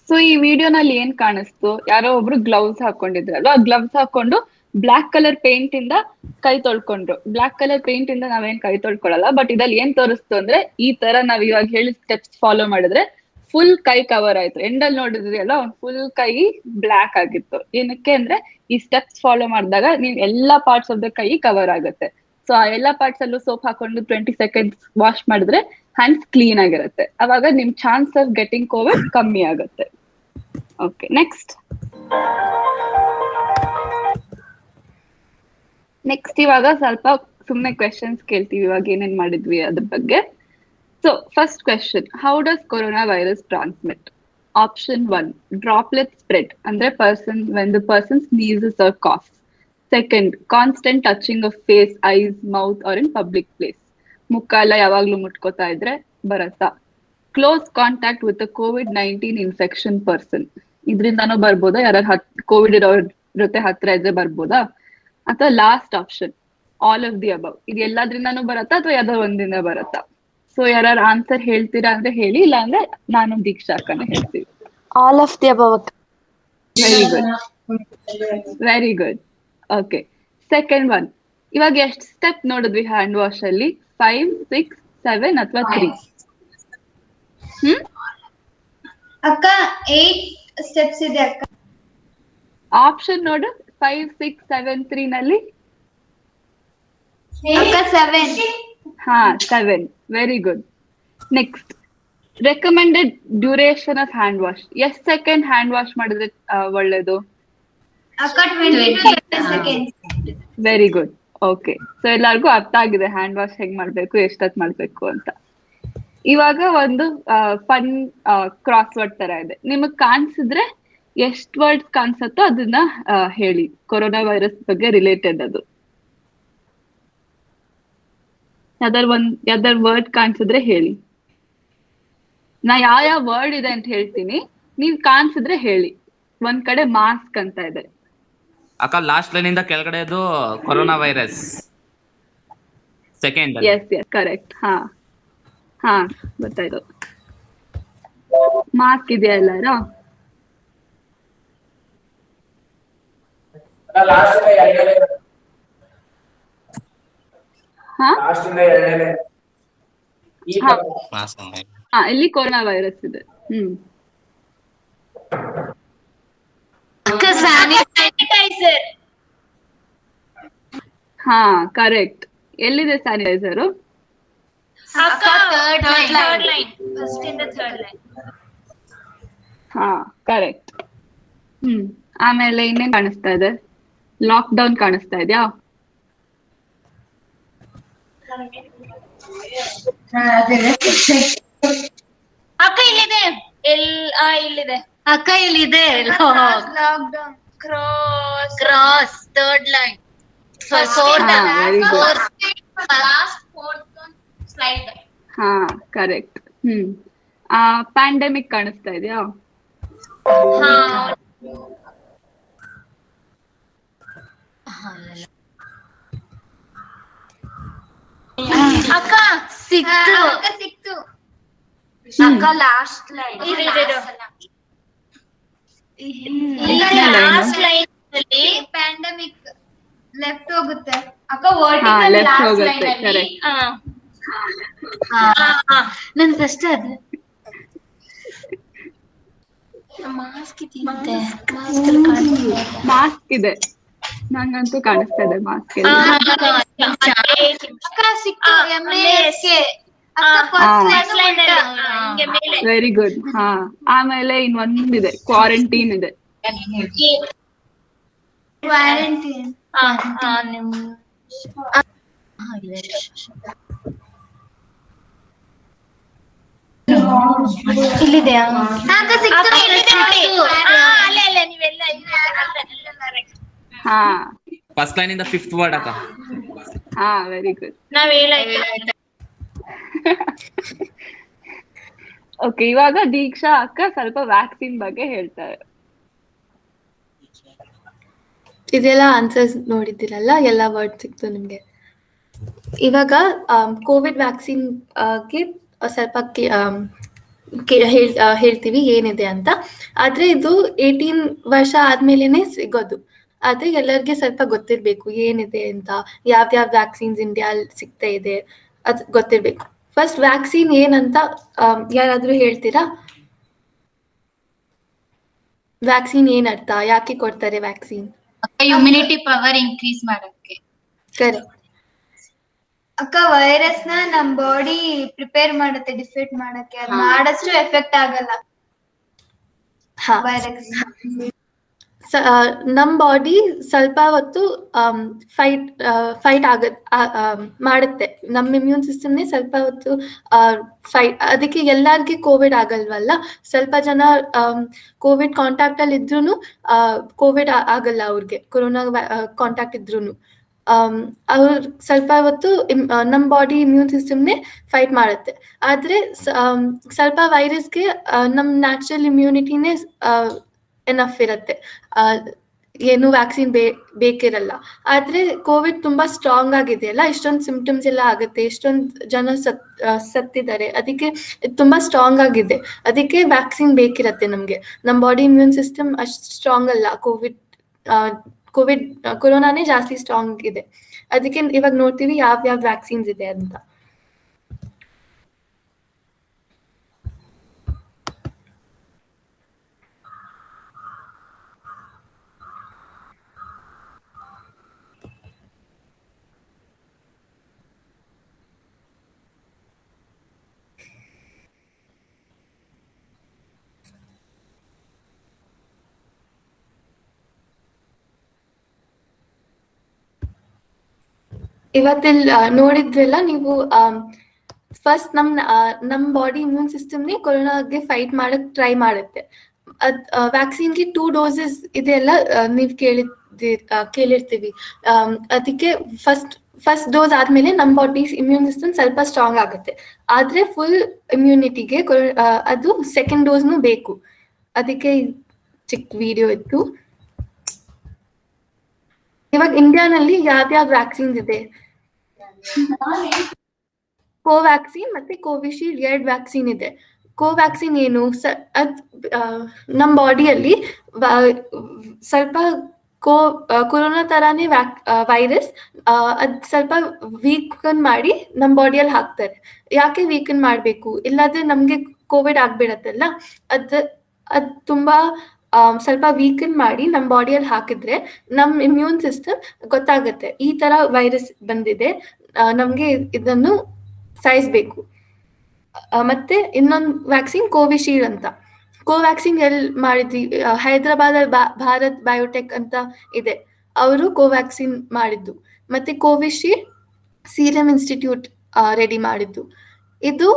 ಸೊ ಈ ವಿಡಿಯೋನಲ್ಲಿ ಏನ್ ಕಾಣಿಸ್ತು, ಯಾರೋ ಒಬ್ರು ಗ್ಲೌಸ್ ಹಾಕೊಂಡಿದ್ರಲ್ವಾ, ಗ್ಲೌಸ್ ಹಾಕೊಂಡು ಬ್ಲಾಕ್ ಕಲರ್ ಪೇಂಟ್ ಇಂದ ಕೈ ತೊಳ್ಕೊಂಡ್ರು. ಬ್ಲಾಕ್ ಕಲರ್ ಪೇಂಟ್ ಇಂದ ನಾವೇನ್ ಕೈ ತೊಳ್ಕೊಳಲ್ಲ, ಬಟ್ ಇದಲ್ಲಿ ಏನ್ ತೋರಿಸ್ತು ಅಂದ್ರೆ ಈ ತರ ನಾವ್ ಇವಾಗ ಹೇಳಿ ಸ್ಟೆಪ್ಸ್ ಫಾಲೋ ಮಾಡಿದ್ರೆ ಫುಲ್ ಕೈ ಕವರ್ ಆಯ್ತು. ಎಂಡಲ್ಲಿ ನೋಡಿದ್ರಿ ಅಲ್ಲ, ಫುಲ್ ಕೈ ಬ್ಲಾಕ್ ಆಗಿತ್ತು. ಏನಕ್ಕೆ ಅಂದ್ರೆ ಈ ಸ್ಟೆಪ್ಸ್ ಫಾಲೋ ಮಾಡಿದಾಗ ನೀವ್ ಎಲ್ಲಾ ಪಾರ್ಟ್ಸ್ ಆಫ್ ದ ಕೈ ಕವರ್ ಆಗುತ್ತೆ. ಸೊ ಆ ಎಲ್ಲಾ ಪಾರ್ಟ್ಸ್ ಅಲ್ಲೂ ಸೋಪ್ ಹಾಕೊಂಡು 20 ಸೆಕೆಂಡ್ಸ್ ವಾಶ್ ಮಾಡಿದ್ರೆ ಹ್ಯಾಂಡ್ಸ್ ಕ್ಲೀನ್ ಆಗಿರುತ್ತೆ. ಅವಾಗ ನಿಮ್ ಚಾನ್ಸ್ ಆಫ್ ಗೆಟಿಂಗ್ ಕೋವಿಡ್ ಕಮ್ಮಿ ಆಗುತ್ತೆ. ಓಕೆ, ನೆಕ್ಸ್ಟ್ ಇವಾಗ ಸ್ವಲ್ಪ ಸುಮ್ನೆ ಕ್ವೆಶನ್ಸ್ ಕೇಳ್ತೀವಿ, ಇವಾಗ ಏನೇನ್ ಮಾಡಿದ್ವಿ ಅದ್ರ ಬಗ್ಗೆ. So first question, how does corona virus transmit? Option 1, droplet spread, ಅಂದ್ರೆ when the person sneezes or coughs. Second, constant touching of face, eyes, mouth or in public place. ಮುಖ ಎಲ್ಲ ಯಾವಾಗ್ಲೂ ಮುಟ್ಕೋತಾ ಇದ್ರೆ ಬರತ್ತಾ? Close contact with COVID-19 infection person, ಇದ್ರಿಂದಾನೂ ಬರ್ಬೋದಾ? ಯಾರು ಕೋವಿಡ್ ಇರೋರ್ ಜೊತೆ ಹತ್ರ ಇದ್ರೆ ಬರ್ಬೋದಾ? ಅಥವಾ last option, all of the above, ಇದು ಎಲ್ಲದ್ರಿಂದಾನು ಬರತ್ತಾ ಅಥವಾ ಯಾವ್ದೋ ಒಂದಿಂದ ಬರತ್ತಾ? ಸೊ ಯಾರು ಆನ್ಸರ್ ಹೇಳ್ತೀರಾ ಅಂದ್ರೆ ಹೇಳಿ, ಇಲ್ಲ ಅಂದ್ರೆ ನಾನು ದೀಕ್ಷಾ ಅಕ್ಕನ ಹೇಳ್ತೀವಿ. All of the above. Very good. Okay, second one, ಇವಾಗ ಎಷ್ಟು ಸ್ಟೆಪ್ ನೋಡಿದ್ವಿ ಹ್ಯಾಂಡ್ ವಾಶ್ ಅಲ್ಲಿ? 5, 6, 7 ಅಥವಾ 3? ಅಕ್ಕ 8 ಸ್ಟೆಪ್ಸ್ ಇದೆ ಅಕ್ಕ. ಆಪ್ಷನ್ ನೋಡು, 5, 6, 7, 3 ನಲ್ಲಿ ಅಕ್ಕ 7. ಹಾ, 7. Very good. Next, recommended duration of hand wash, ಎಷ್ಟು ಸೆಕೆಂಡ್ ಹ್ಯಾಂಡ್ ವಾಶ್ ಮಾಡಿದ್ರೆ ಒಳ್ಳೇದು? ಅಕ್ಕ 20 to 30 seconds. Very good. Okay, so ಎಲ್ಲರಿಗೂ ಅರ್ಥ ಆಗಿದೆ ಹ್ಯಾಂಡ್ ವಾಶ್ ಹೆಂಗ್ ಮಾಡ್ಬೇಕು, ಎಷ್ಟೊತ್ ಮಾಡ್ಬೇಕು ಅಂತ. ಇವಾಗ ಒಂದು ಫನ್ ಕ್ರಾಸ್ ವರ್ಡ್ ತರ ಇದೆ, ನಿಮಗ್ ಕಾಣಿಸಿದ್ರೆ ಎಷ್ಟ್ ವರ್ಡ್ಸ್ ಕಾಣಿಸತ್ತೋ ಅದನ್ನ ಹೇಳಿ, ಕೊರೋನಾ ವೈರಸ್ ಬಗ್ಗೆ ರಿಲೇಟೆಡ್. ಅದು ಯಾವ್ದಾರು ವರ್ಡ್ ಕಾಣಿಸಿದ್ರೆ ಹೇಳಿ. ನಾ ಯಾವ ವರ್ಡ್ ಇದೆ ಅಂತ ಹೇಳ್ತೀನಿ, ನೀವ್ ಕಾಣಿಸಿದ್ರೆ ಹೇಳಿ. ಒಂದ್ ಕಡೆ ಮಾಸ್ಕ್ ಅಂತ ಇದೆ ಅಕ್ಕ, ಲಾಸ್ಟ್ ಲೈನ್ ಇಂದ ಕೆಳಗಡೆದು corona virus. Second. Yes correct. ಹಾ ಗೊತ್ತಾಯ್ತು. ಮಾಸ್ಕ್ ಇದೆಯಾ ಎಲ್ಲಾರು? ಇಲ್ಲಿ ಕೊರೋನಾ ವೈರಸ್ ಇದೆ. ಸ್ಯಾನಿಟೈಸರ್. ಹಾ ಕರೆಕ್ಟ್. ಎಲ್ಲಿದೆ ಸ್ಯಾನಿಟೈಸರ್? ಅಕ್ಕ third line. First in the third line. ಹಾ ಕರೆಕ್ಟ್. ಆಮೇಲೆ ಇನ್ನೇನ್ ಕಾಣಿಸ್ತಾ ಇದೆ? ಲಾಕ್ ಡೌನ್ ಕಾಣಿಸ್ತಾ ಇದೆಯಾ? ಅಕ್ಕ ಇಲ್ಲಿದೆ. ಇಲ್ಲಿದೆ ಅಕ್ಕ, ಇಲ್ಲಿದೆ. Lockdown cross third line. Slide. ಹಾ ಕರೆಕ್ಟ್. ಪ್ಯಾಂಡಮಿಕ್ ಕಾಣಿಸ್ತಾ ಇದೆಯಾ? ಅಕ್ಕ ಸಿಕ್ತು. ಅಕ್ಕ ಲಾಸ್ಟ್ ಲೈನ್. ಲಾಸ್ಟ್ ಲೈನ್ ಅಲ್ಲಿ ಪ್ಯಾಂಡಮಿಕ್ ಲೆಫ್ಟ್ ಹೋಗುತ್ತೆ ಅಕ್ಕ. ವರ್ಟಿಕಲ್ ಲಾಸ್ಟ್ ಲೈನ್ ಅಲ್ಲಿ. ನನ್ ಫಸ್ಟ್ ಅದು ಮಾಸ್ಕ್ ಇದೆ, ನಂಗಂತೂ ಕಾಣಿಸ್ತಾ ಇದೆ ಮಾಸ್ಕ್. Very good. ಆಮೇಲೆ ಇನ್ನೊಂದಿದೆ, ಕ್ವಾರಂಟೈನ್ ಇದೆ. ಇಲ್ಲಿದೆಯಾ? ಹಾ, ಫಸ್ಟ್ ಲೈನ್ ಇಂದ ಫಿಫ್ತ್ ವರ್ಡ್ ಅಕ್ಕ. ಹಾ ವೆರಿ ಗುಡ್. ನಾವ್ ಹೇಳಾಯ್ತು. ಓಕೆ, ಇವಾಗ ದೀಕ್ಷಾ ಅಕ್ಕ ಸ್ವಲ್ಪ ವ್ಯಾಕ್ಸಿನ್ ಬಗ್ಗೆ ಹೇಳ್ತಾರೆ. ಇದೆಲ್ಲ ಆನ್ಸರ್ಸ್ ನೋಡಿದ್ದೀರಲ್ಲ, ಎಲ್ಲ ವರ್ಡ್ ಸಿಕ್ತು ನಿಮ್ಗೆ. ಇವಾಗ ಕೋವಿಡ್ ವ್ಯಾಕ್ಸಿನ್ ಗೆ ಸ್ವಲ್ಪ ಹೇಳ್ತೀವಿ ಏನಿದೆ ಅಂತ. ಆದ್ರೆ ಇದು 18 ವರ್ಷ ಆದ್ಮೇಲೆನೆ ಸಿಗೋದು. ಆದ್ರೆ ಎಲ್ಲರಿಗೆ ಸ್ವಲ್ಪ ಗೊತ್ತಿರ್ಬೇಕು ಏನಿದೆ ಅಂತ, ಯಾವ್ಯಾವ ವ್ಯಾಕ್ಸಿನ್ಸ್ ಇಂಡಿಯಾ ಸಿಗ್ತಾ ಇದೆ ಅದ್ ಗೊತ್ತಿರ್ಬೇಕು. ಫಸ್ಟ್ ವ್ಯಾಕ್ಸಿನ್ ಏನಂತ ಯಾರಾದ್ರೂ ಹೇಳ್ತೀರಾ? ವ್ಯಾಕ್ಸಿನ್ ಏನ್ ಅರ್ಥ, ಯಾಕೆ ಕೊಡ್ತಾರೆ ವ್ಯಾಕ್ಸಿನ್? ಇಮ್ಯುನಿಟಿ ಪವರ್ ಇನ್ಕ್ರೀಸ್ ಮಾಡಕ್ಕೆ. ಕರೆಕ್ಟ್. ಅಕ್ಕ ವೈರಸ್ ನ ನಮ್ ಬಾಡಿ ಪ್ರಿಪೇರ್ ಮಾಡುತ್ತೆ ಡಿಫೀಟ್ ಮಾಡಕ್ಕೆ, ಅದ್ ಮಾಡಷ್ಟು ಎಫೆಕ್ಟ್ ಆಗಲ್ಲ ಹಾ, ವೈರಸ್. ನಮ್ ಬಾಡಿ ಸ್ವಲ್ಪ ಹೊತ್ತು ಫೈಟ್ ಮಾಡುತ್ತೆ. ನಮ್ಮ ಇಮ್ಯೂನ್ ಸಿಸ್ಟಮ್ನೇ ಸ್ವಲ್ಪ ಹೊತ್ತು ಫೈಟ್. ಅದಕ್ಕೆ ಎಲ್ಲಾರ್ಗೆ ಕೋವಿಡ್ ಆಗಲ್ವಲ್ಲ, ಸ್ವಲ್ಪ ಜನ ಕೋವಿಡ್ ಕಾಂಟ್ಯಾಕ್ಟ್ ಅಲ್ಲಿ ಇದ್ರೂನು ಕೋವಿಡ್ ಆಗಲ್ಲ ಅವ್ರಿಗೆ, ಕೊರೋನಾ ಕಾಂಟ್ಯಾಕ್ಟ್ ಇದ್ರೂನು. ಅವ್ರು ಸ್ವಲ್ಪ ಹೊತ್ತು ನಮ್ಮ ಬಾಡಿ ಇಮ್ಯೂನ್ ಸಿಸ್ಟಮ್ನೇ ಫೈಟ್ ಮಾಡುತ್ತೆ. ಆದ್ರೆ ಸ್ವಲ್ಪ ವೈರಸ್ಗೆ ನಮ್ ನ್ಯಾಚುರಲ್ ಇಮ್ಯುನಿಟಿನೇ ಎನಫ್ ಇರುತ್ತೆ, ಏನು ವ್ಯಾಕ್ಸಿನ್ ಬೇಕಿರಲ್ಲ. ಆದ್ರೆ ಕೋವಿಡ್ ತುಂಬಾ ಸ್ಟ್ರಾಂಗ್ ಆಗಿದೆಯಲ್ಲ, ಇಷ್ಟೊಂದು ಸಿಂಪ್ಟಮ್ಸ್ ಎಲ್ಲ ಆಗುತ್ತೆ, ಇಷ್ಟೊಂದು ಜನ ಸತ್ತಿದ್ದಾರೆ. ಅದಕ್ಕೆ ತುಂಬಾ ಸ್ಟ್ರಾಂಗ್ ಆಗಿದೆ, ಅದಕ್ಕೆ ವ್ಯಾಕ್ಸಿನ್ ಬೇಕಿರತ್ತೆ ನಮ್ಗೆ. ನಮ್ಮ ಬಾಡಿ ಇಮ್ಯೂನ್ ಸಿಸ್ಟಮ್ ಅಷ್ಟು ಸ್ಟ್ರಾಂಗ್ ಅಲ್ಲ. ಕೊರೋನಾನೇ ಜಾಸ್ತಿ ಸ್ಟ್ರಾಂಗ್ ಇದೆ. ಅದಕ್ಕೆ ಇವಾಗ ನೋಡ್ತೀವಿ ಯಾವ್ಯಾವ ವ್ಯಾಕ್ಸಿನ್ಸ್ ಇದೆ ಅಂತ. ಇವತ್ತಿಲ್ಲಿ ನೋಡಿದ್ರಲ್ಲ ನೀವು, ಫಸ್ಟ್ ನಮ್ ಬಾಡಿ ಇಮ್ಯೂನ್ ಸಿಸ್ಟಮ್ನೇ ಕೊರೋನಾಗೆ ಫೈಟ್ ಮಾಡಕ್ ಟ್ರೈ ಮಾಡುತ್ತೆ. ವ್ಯಾಕ್ಸಿನ್ಗೆ 2 doses ಇದೆಲ್ಲ ನೀವು ಕೇಳಿರ್ತೀವಿ. ಅದಕ್ಕೆ ಫಸ್ಟ್ ಡೋಸ್ ಆದ್ಮೇಲೆ ನಮ್ ಬಾಡಿ ಇಮ್ಯೂನ್ ಸಿಸ್ಟಮ್ ಸ್ವಲ್ಪ ಸ್ಟ್ರಾಂಗ್ ಆಗುತ್ತೆ. ಆದ್ರೆ ಫುಲ್ ಇಮ್ಯುನಿಟಿಗೆ ಅದು ಸೆಕೆಂಡ್ ಡೋಸ್ನು ಬೇಕು. ಅದಕ್ಕೆ ಚಿಕ್ಕ ವಿಡಿಯೋ ಇತ್ತು. ಇವಾಗ ಇಂಡಿಯಾನಲ್ಲಿ ಯಾವ್ಯಾವ ವ್ಯಾಕ್ಸಿನ್ಸ್ ಇದೆ? ಕೋವ್ಯಾಕ್ಸಿನ್ ಮತ್ತೆ ಕೋವಿಶೀಲ್ಡ್ 2 ವ್ಯಾಕ್ಸಿನ್ ಇದೆ. ಕೋವ್ಯಾಕ್ಸಿನ್ ಏನು, ನಮ್ಮ ಬಾಡಿಯಲ್ಲಿ ಸ್ವಲ್ಪ ಕೊರೋನಾ ತರಾನೇ ವೈರಸ್ ಅದ್ ಸ್ವಲ್ಪ ವೀಕನ್ ಮಾಡಿ ನಮ್ಮ ಬಾಡಿಯಲ್ಲಿ ಹಾಕ್ತಾರೆ. ಯಾಕೆ ವೀಕನ್ ಮಾಡ್ಬೇಕು? ಇಲ್ಲಾಂದ್ರೆ ನಮ್ಗೆ ಕೋವಿಡ್ ಆಗ್ಬಿಡತ್ತಲ್ಲ. ಅದ್ ತುಂಬಾ ಸ್ವಲ್ಪ ವೀಕನ್ ಮಾಡಿ ನಮ್ಮ ಬಾಡಿಯಲ್ಲಿ ಹಾಕಿದ್ರೆ ನಮ್ ಇಮ್ಯೂನ್ ಸಿಸ್ಟಮ್ ಗೊತ್ತಾಗತ್ತೆ ಈ ತರ ವೈರಸ್ ಬಂದಿದೆ, ನಮ್ಗೆ ಇದನ್ನು ಸಾಯಿಸ್ಬೇಕು. ಮತ್ತೆ ಇನ್ನೊಂದು ವ್ಯಾಕ್ಸಿನ್ ಕೋವಿಶೀಲ್ಡ್ ಅಂತ. ಕೋವ್ಯಾಕ್ಸಿನ್ ಎಲ್ಲಿ ಮಾಡಿದ್ವಿ? ಹೈದರಾಬಾದ್ ಭಾರತ್ ಬಯೋಟೆಕ್ ಅಂತ ಇದೆ, ಅವರು ಕೋವ್ಯಾಕ್ಸಿನ್ ಮಾಡಿದ್ದು. ಮತ್ತೆ ಕೋವಿಶೀಲ್ಡ್ ಸೀರಮ್ ಇನ್ಸ್ಟಿಟ್ಯೂಟ್ ರೆಡಿ ಮಾಡಿದ್ದು. ಇದು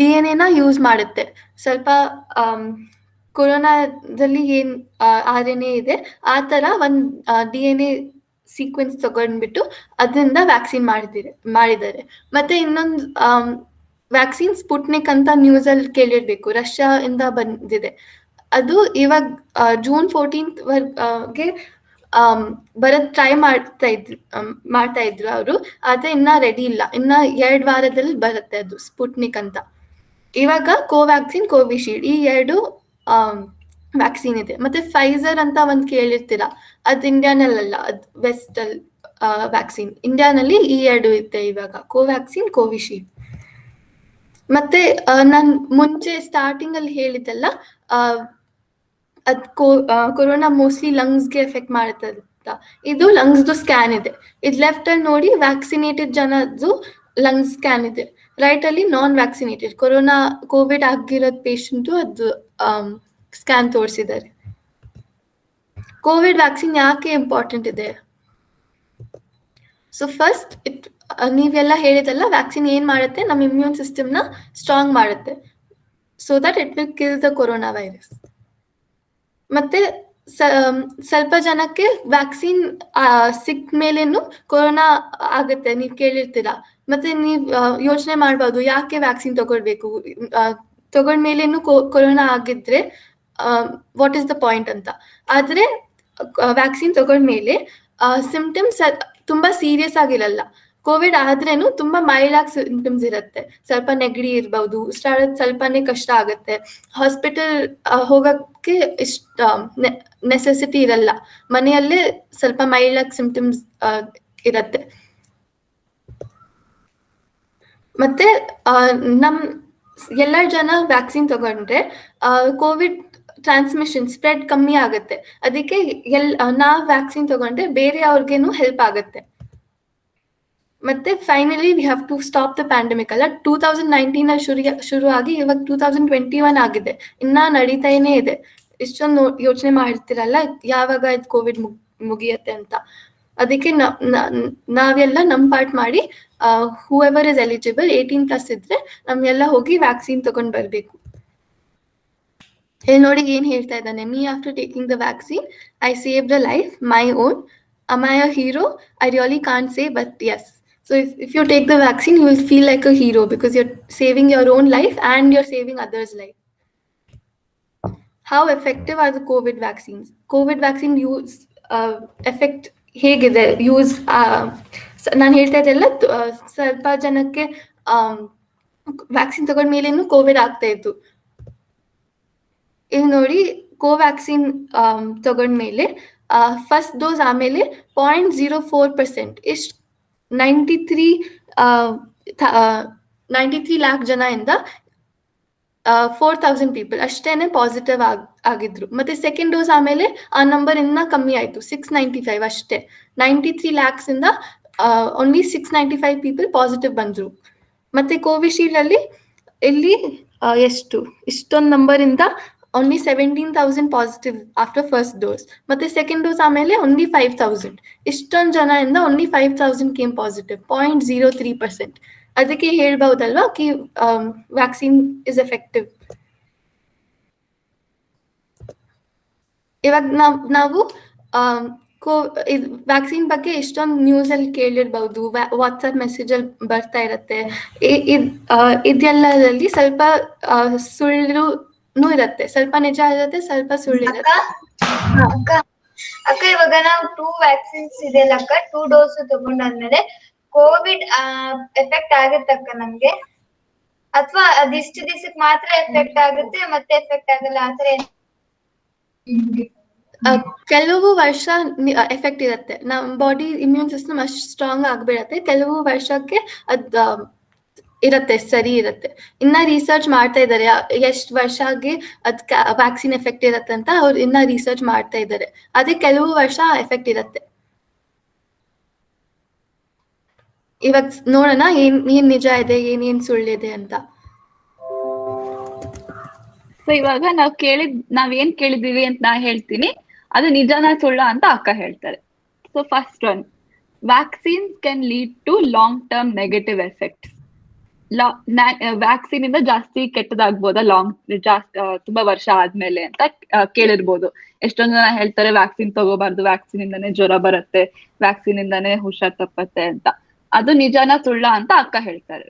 DNA ನ ಯೂಸ್ ಮಾಡುತ್ತೆ. ಸ್ವಲ್ಪ ಕೊರೋನಾದಲ್ಲಿ ಏನ್ RNA ಇದೆ ಆ ತರ ಒಂದ್ DNA ಸೀಕ್ವೆನ್ಸ್ ತಗೊಂಡ್ಬಿಟ್ಟು ಅದರಿಂದ ವ್ಯಾಕ್ಸಿನ್ ಮಾಡಿದ್ದಾರೆ. ಮತ್ತೆ ಇನ್ನೊಂದು ವ್ಯಾಕ್ಸಿನ್ ಸ್ಪುಟ್ನಿಕ್ ಅಂತ ನ್ಯೂಸ್ ಅಲ್ಲಿ ಕೇಳಿರ್ಬೇಕು, ರಷ್ಯಾ ಇಂದ ಬಂದಿದೆ. ಅದು ಇವಾಗ June 14th ವರ್ಗೆ ಬರತ್ ಟ್ರೈ ಮಾಡ್ತಾ ಇದ್ರು ಅವರು. ಆದ್ರೆ ಇನ್ನ ರೆಡಿ ಇಲ್ಲ, ಇನ್ನ 2 ವಾರದಲ್ಲಿ ಬರುತ್ತೆ ಅದು ಸ್ಪುಟ್ನಿಕ್ ಅಂತ. ಇವಾಗ ಕೋವ್ಯಾಕ್ಸಿನ್ ಕೋವಿಶೀಲ್ಡ್ ಈ 2 ವ್ಯಾಕ್ಸಿನ್ ಇದೆ. ಮತ್ತೆ ಫೈಸರ್ ಅಂತ ಒಂದ್ ಕೇಳಿರ್ತೀರಾ, ಅದು ಇಂಡಿಯಾನಲ್ಲ, ಅದು ವೆಸ್ಟ್ ಅಲ್ಲಿ ವ್ಯಾಕ್ಸಿನ್. ಇಂಡಿಯಾನಲ್ಲಿ ಈ 2 ಇದೆ ಇವಾಗ, ಕೋವ್ಯಾಕ್ಸಿನ್ ಕೋವಿಶೀಲ್ಡ್. ಮತ್ತೆ ನಾನ್ ಮುಂಚೆ ಸ್ಟಾರ್ಟಿಂಗ್ ಅಲ್ಲಿ ಹೇಳಿದ್ದಲ್ಲ, ಕೊರೋನಾ ಮೋಸ್ಟ್ಲಿ ಲಂಗ್ಸ್ಗೆ ಎಫೆಕ್ಟ್ ಮಾಡುತ್ತೆ ಅಂತ. ಇದು ಲಂಗ್ಸ್ದು ಸ್ಕ್ಯಾನ್ ಇದೆ. ಇದು ಲೆಫ್ಟ್ ಅಲ್ಲಿ ನೋಡಿ ವ್ಯಾಕ್ಸಿನೇಟೆಡ್ ಜನದ್ದು ಲಂಗ್ಸ್ ಸ್ಕ್ಯಾನ್ ಇದೆ. ರೈಟ್ ಅಲ್ಲಿ ನಾನ್ ವ್ಯಾಕ್ಸಿನೇಟೆಡ್ ಕೋವಿಡ್ ಆಗಿರೋದ್ ಪೇಷಂಟು ಅದು ಸ್ಕ್ಯಾನ್ ತೋರಿಸಿದ್ದಾರೆ. ಕೋವಿಡ್ ವ್ಯಾಕ್ಸಿನ್ ಯಾಕೆ ಇಂಪಾರ್ಟೆಂಟ್ ಇದೆ? ಸೊ ಫಸ್ಟ್ ನೀವೆಲ್ಲ ಹೇಳಿದಲ್ಲ, ವ್ಯಾಕ್ಸಿನ್ ಏನ್ ಮಾಡುತ್ತೆ, ನಮ್ಮ ಇಮ್ಯೂನ್ ಸಿಸ್ಟಮ್ ನ ಸ್ಟ್ರಾಂಗ್ ಮಾಡುತ್ತೆ, so that it will kill the corona virus. ಮತ್ತೆ ಸ್ವಲ್ಪ ಜನಕ್ಕೆ ವ್ಯಾಕ್ಸಿನ್ ಸಿಕ್ಕ ಮೇಲೇನು ಕೊರೋನಾ ಆಗುತ್ತೆ, ನೀವ್ ಕೇಳಿರ್ತೀರಾ. ಮತ್ತೆ ನೀವ್ ಯೋಚನೆ ಮಾಡ್ಬೋದು ಯಾಕೆ ವ್ಯಾಕ್ಸಿನ್ ತಗೊಳ್ಬೇಕು, ತಗೊಂಡ್ಮೇಲೇನು ಕೊರೋನಾ ಆಗಿದ್ರೆ ವಾಟ್ ಇಸ್ ದ ಪಾಯಿಂಟ್ ಅಂತ. ಆದ್ರೆ ವ್ಯಾಕ್ಸಿನ್ ತಗೊಂಡ್ಮೇಲೆ ಸಿಂಪ್ಟಮ್ಸ್ ತುಂಬಾ ಸೀರಿಯಸ್ ಆಗಿರಲ್ಲ. ಕೋವಿಡ್ ಆದ್ರೇನು ತುಂಬಾ ಮೈಲ್ಡ್ ಆಗಿ ಸಿಂಪ್ಟಮ್ಸ್ ಇರುತ್ತೆ. ಸ್ವಲ್ಪ ನೆಗಡಿ ಇರ್ಬಹುದು, ಸ್ಟಾರ್ಟ್ ಸ್ವಲ್ಪನೇ ಕಷ್ಟ ಆಗುತ್ತೆ, ಹಾಸ್ಪಿಟಲ್ ಹೋಗಕ್ಕೆ ಇಷ್ಟ ನೆಸೆಸಿಟಿ ಇರಲ್ಲ, ಮನೆಯಲ್ಲೇ ಸ್ವಲ್ಪ ಮೈಲ್ಡ್ ಆಗಿ ಸಿಂಪ್ಟಮ್ಸ್ ಇರತ್ತೆ. ಮತ್ತೆ ನಮ್ ಎಲ್ಲ ಜನ ವ್ಯಾಕ್ಸಿನ್ ತಗೊಂಡ್ರೆ ಕೋವಿಡ್ ಟ್ರಾನ್ಸ್ಮಿಷನ್ ಸ್ಪ್ರೆಡ್ ಕಮ್ಮಿ ಆಗುತ್ತೆ. ಅದಕ್ಕೆ ನಾವ್ ವ್ಯಾಕ್ಸಿನ್ ತಗೊಂಡ್ರೆ ಬೇರೆ ಅವ್ರಿಗೇನು ಹೆಲ್ಪ್ ಆಗುತ್ತೆ. ಮತ್ತೆ finally we have to stop the pandemic ಅಲ್ಲ. 2019 ಅಲ್ಲಿ ಶುರು ಆಗಿ ಇವಾಗ 2021 ಆಗಿದೆ, ಇನ್ನ ನಡೀತಾನೆ ಇದೆ. ಇಷ್ಟೊಂದು ಯೋಚನೆ ಮಾಡ್ತಿರಲ್ಲ ಯಾವಾಗ ಇದು ಕೋವಿಡ್ ಮುಗಿಯತ್ತೆ ಅಂತ. ಅದಕ್ಕೆ ನಾವೆಲ್ಲ ನಮ್ ಪಾರ್ಟ್ ಮಾಡಿ ಹೂಎವರ್ ಇಸ್ ಎಲಿಜಿಬಲ್ 18+ ಇದ್ರೆ ನಮ್ಗೆಲ್ಲ ಹೋಗಿ ವ್ಯಾಕ್ಸಿನ್ ತಗೊಂಡ್ ಬರ್ಬೇಕು. ಇಲ್ಲಿ ನೋಡಿ ಏನ್ ಹೇಳ್ತಾ ಇದ್ದಾನೆ. Me after taking the vaccine I save the life my own. Am I a hero? I really can't say, but yes. So if you take the vaccine, you will feel like a hero because you're saving your own life and you're saving others' life. How effective are the COVID vaccines? COVID vaccine use effect ಹೇಗಿದೆ use? ನಾನು ಹೇಳ್ತಾ ಇದ್ದೆಲ್ಲ ಸ್ವಲ್ಪ ಜನಕ್ಕೆ vaccine ತಗೊಂಡ್ಮೇಲೇನು Covid ಆಗ್ತಾ ಇತ್ತು. ಇಲ್ಲಿ ನೋಡಿ, Covaxin ತಗೊಂಡ್ಮೇಲೆ first dose ಆಮೇಲೆ 0.04% ಇಷ್ಟು 93 ಲ್ಯಾಕ್ ಜನ ಇಂದ 4000 ಪೀಪಲ್ ಅಷ್ಟೇನೆ ಪಾಸಿಟಿವ್ ಆಗಿದ್ರು. ಮತ್ತೆ ಸೆಕೆಂಡ್ ಡೋಸ್ ಆಮೇಲೆ ಆ ನಂಬರ್ ಇನ್ನ ಕಮ್ಮಿ ಆಯ್ತು, 695 ಅಷ್ಟೇ. 93 lakhs ಇಂದ ಓನ್ಲಿ 695 ಪೀಪಲ್ ಪಾಸಿಟಿವ್ ಬಂದ್ರು. ಮತ್ತೆ ಕೋವಿಶೀಲ್ಡ್ ಅಲ್ಲಿ ಇಲ್ಲಿ ಇಷ್ಟೊಂದು ನಂಬರ್ ಇಂದ only 17,000 positive after first dose. ಮತ್ತೆ ಸೆಕೆಂಡ್ ಡೋಸ್ ಆಮೇಲೆ ಓನ್ಲಿ 5,000. ಇಷ್ಟೊಂದು ಜನ ಇಂದ ಓನ್ಲಿ 5,000 ಕೇಮ್ ಪಾಸಿಟಿವ್, 0.03%. ಅದಕ್ಕೆ ಹೇಳ್ಬಹುದಲ್ವಾ ಕಿ ವ್ಯಾಕ್ಸಿನ್ ಇಸ್ ಎಫೆಕ್ಟಿವ್. ಇವಾಗ ನಾವು ವ್ಯಾಕ್ಸಿನ್ ಬಗ್ಗೆ ಎಷ್ಟೊಂದು ನ್ಯೂಸ್ ಅಲ್ಲಿ ಕೇಳಿರ್ಬಹುದು, ವಾಟ್ಸ್ಆಪ್ ಮೆಸೇಜ್ ಅಲ್ಲಿ ಬರ್ತಾ ಇರತ್ತೆ. ಇದೆಲ್ಲದಲ್ಲಿ ಸ್ವಲ್ಪ ಸುಳ್ಳು ಇರತ್ತೆ, ಸ್ವಲ್ಪ ನಿಜ ಇರತ್ತೆ, ಸ್ವಲ್ಪ ಸುಳ್ಳು ಇರತ್ತೆ. ಅಕ್ಕ ಇವಾಗ ನಾವು 2 ವ್ಯಾಕ್ಸಿನ್ಸ್ ಇದೆಯಲ್ಲ ಅಕ್ಕ, 2 ಡೋಸ್ ತಗೊಂಡಾದ್ಮೇಲೆ ಕೋವಿಡ್ ಎಫೆಕ್ಟ್ ಆಗುತ್ತಕ್ಕ ನಮ್ಗೆ, ಅಥವಾ ಅದಿಷ್ಟು ದಿವಸಕ್ಕೆ ಮಾತ್ರ ಎಫೆಕ್ಟ್ ಆಗುತ್ತೆ ಮತ್ತೆ ಎಫೆಕ್ಟ್ ಆಗಲ್ಲ ಆತರ? ಕೆಲವು ವರ್ಷ ಎಫೆಕ್ಟ್ ಇರುತ್ತೆ, ನಮ್ ಬಾಡಿ ಇಮ್ಯೂನ್ ಸಿಸ್ಟಮ್ ಅಷ್ಟು ಸ್ಟ್ರಾಂಗ್ ಆಗ್ಬಿಡತ್ತೆ. ಕೆಲವು ವರ್ಷಕ್ಕೆ ಅದ್ ಇರತ್ತೆ, ಸರಿ ಇರತ್ತೆ. ಇನ್ನ ರಿಸರ್ಚ್ ಮಾಡ್ತಾ ಇದ್ದಾರೆ ಎಷ್ಟು ವರ್ಷಗೆ ಅದ್ ವ್ಯಾಕ್ಸಿನ್ ಎಫೆಕ್ಟ್ ಇರತ್ತೆ ಅಂತ. ಅವ್ರು ಇನ್ನ ರಿಸರ್ಚ್ ಮಾಡ್ತಾ ಇದ್ದಾರೆ. ಅದೇ ಕೆಲವು ವರ್ಷ ಎಫೆಕ್ಟ್ ಇರತ್ತೆ. ಇವಾಗ ನೋಡೋಣ ಏನ್ ನಿಜ ಇದೆ, ಏನೇನ್ ಸುಳ್ಳಿದೆ ಅಂತ. ಸೊ ಇವಾಗ ನಾವೇನ್ ಕೇಳಿದೀವಿ ಅಂತ ನಾ ಹೇಳ್ತೀನಿ, ಅದು ನಿಜಾನ ಸುಳ್ಳ ಅಂತ ಅಕ್ಕ ಹೇಳ್ತಾರೆ. So first one, vaccines can lead to long term negative effects. Vaccine ಇಂದ ಜಾಸ್ತಿ ಕೆಟ್ಟದಾಗ್ಬೋದಾ ತುಂಬಾ ವರ್ಷ ಆದ್ಮೇಲೆ ಅಂತ ಕೇಳಿರ್ಬೋದು. ಎಷ್ಟೊಂದ್ ಜನ ಹೇಳ್ತಾರೆ ವ್ಯಾಕ್ಸಿನ್ ತಗೋಬಾರ್ದು, ವ್ಯಾಕ್ಸಿನ್ ಇಂದಾನೇ ಜ್ವರ ಬರುತ್ತೆ, ವ್ಯಾಕ್ಸಿನ್ ಇಂದಾನೇ ಹುಷಾರ್ ತಪ್ಪತ್ತೆ ಅಂತ. ಅದು ನಿಜಾನ ಸುಳ್ಳ ಅಂತ ಅಕ್ಕ ಹೇಳ್ತಾರೆ.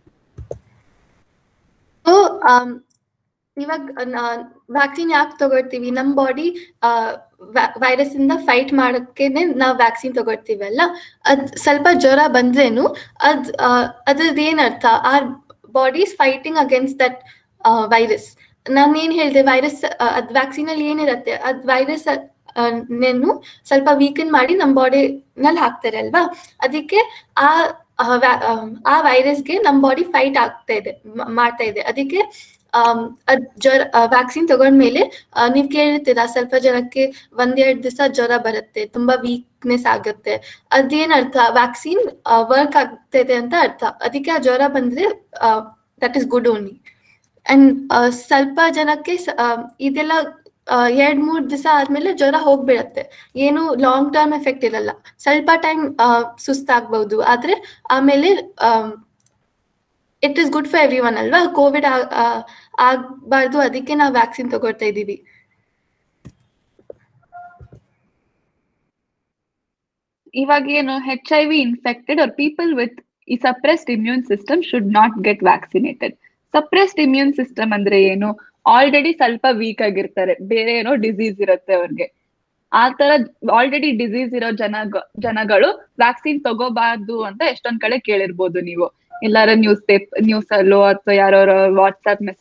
ಇವಾಗ ವ್ಯಾಕ್ಸಿನ್ ಯಾಕೆ ತಗೊಳ್ತೀವಿ? ನಮ್ ಬಾಡಿ ವೈರಸ್ ಇಂದ ಫೈಟ್ ಮಾಡಕ್ಕೇನೆ ನಾವ್ ವ್ಯಾಕ್ಸಿನ್ ತಗೊಳ್ತೀವಲ್ಲ. ಅದ್ ಸ್ವಲ್ಪ ಜ್ವರ ಬಂದ್ರೇನು ಅದ್ರದ್ದು ಏನ್ ಅರ್ಥ? Our body is fighting against that virus. ನಾನೇನ್ ಹೇಳ್ದೆ, ವೈರಸ್ ಅದ್ ವ್ಯಾಕ್ಸಿನ್ ಅಲ್ಲಿ ಏನಿರತ್ತೆ, ಅದ್ ವೈರಸ್ ನೇನು ಸ್ವಲ್ಪ ವೀಕನ್ ಮಾಡಿ ನಮ್ ಬಾಡಿ ನಲ್ಲಿ ಹಾಕ್ತಾರೆ ಅಲ್ವಾ. ಅದಕ್ಕೆ ಆ ವೈರಸ್ಗೆ ನಮ್ ಬಾಡಿ ಫೈಟ್ ಮಾಡ್ತಾ ಇದೆ. ಅದಕ್ಕೆ ವ್ಯಾಕ್ಸಿನ್ ತಗೊಂಡ್ಮೇಲೆ ನೀವ್ ಕೇಳಿರ್ತೀರಾ, ಸ್ವಲ್ಪ ಜನಕ್ಕೆ 1-2 ದಿವಸ ಜ್ವರ ಬರುತ್ತೆ, ತುಂಬಾ ವೀಕ್ನೆಸ್ ಆಗುತ್ತೆ. ಅದೇನ್ ಅರ್ಥ? ವ್ಯಾಕ್ಸಿನ್ ವರ್ಕ್ ಆಗ್ತಿದೆ ಅಂತ ಅರ್ಥ. ಅದಕ್ಕೆ ಆ ಜ್ವರ ಬಂದ್ರೆ that is good only. And ಸ್ವಲ್ಪ ಜನಕ್ಕೆ ಇದೆಲ್ಲ 2-3 ದಿವಸ ಆದ್ಮೇಲೆ ಜ್ವರ ಹೋಗ್ಬಿಡತ್ತೆ, ಏನು ಲಾಂಗ್ ಟರ್ಮ್ ಎಫೆಕ್ಟ್ ಇರಲ್ಲ. ಸ್ವಲ್ಪ ಟೈಮ್ ಸುಸ್ತಾಗ್ಬಹುದು, ಆದ್ರೆ ಆಮೇಲೆ it is good for everyone ಅಲ್ವಾ. ಕೋವಿಡ್ ಆಗ್ಬಾರ್ದು, ಅದಕ್ಕೆ ನಾವು ವ್ಯಾಕ್ಸಿನ್ ತಗೊಳ್ತಾ ಇದ್ದೀವಿ. ಇವಾಗ ಏನು HIV infected are people with ಈ suppressed immune system should not get vaccinated. Suppressed immune system ಅಂದ್ರೆ ಏನು? ಆಲ್ರೆಡಿ ಸ್ವಲ್ಪ ವೀಕ್ ಆಗಿರ್ತಾರೆ, ಬೇರೆ ಏನೋ ಡಿಸೀಸ್ ಇರುತ್ತೆ ಅವ್ರಿಗೆ. ಆ ತರ ಆಲ್ರೆಡಿ ಡಿಸೀಸ್ ಇರೋ ಜನಗಳು ವ್ಯಾಕ್ಸಿನ್ ತಗೋಬಾರ್ದು ಅಂತ ಎಷ್ಟೊಂದ್ ಕಡೆ ಕೇಳಿರ್ಬೋದು ನೀವು. ಎಲ್ಲಾರ ನ್ಯೂಸ್ ಅಲ್ಲೋ ಅಥವಾ ಯಾರೋ ವಾಟ್ಸ್ಆಪ್ ಮೆಸೇಜ್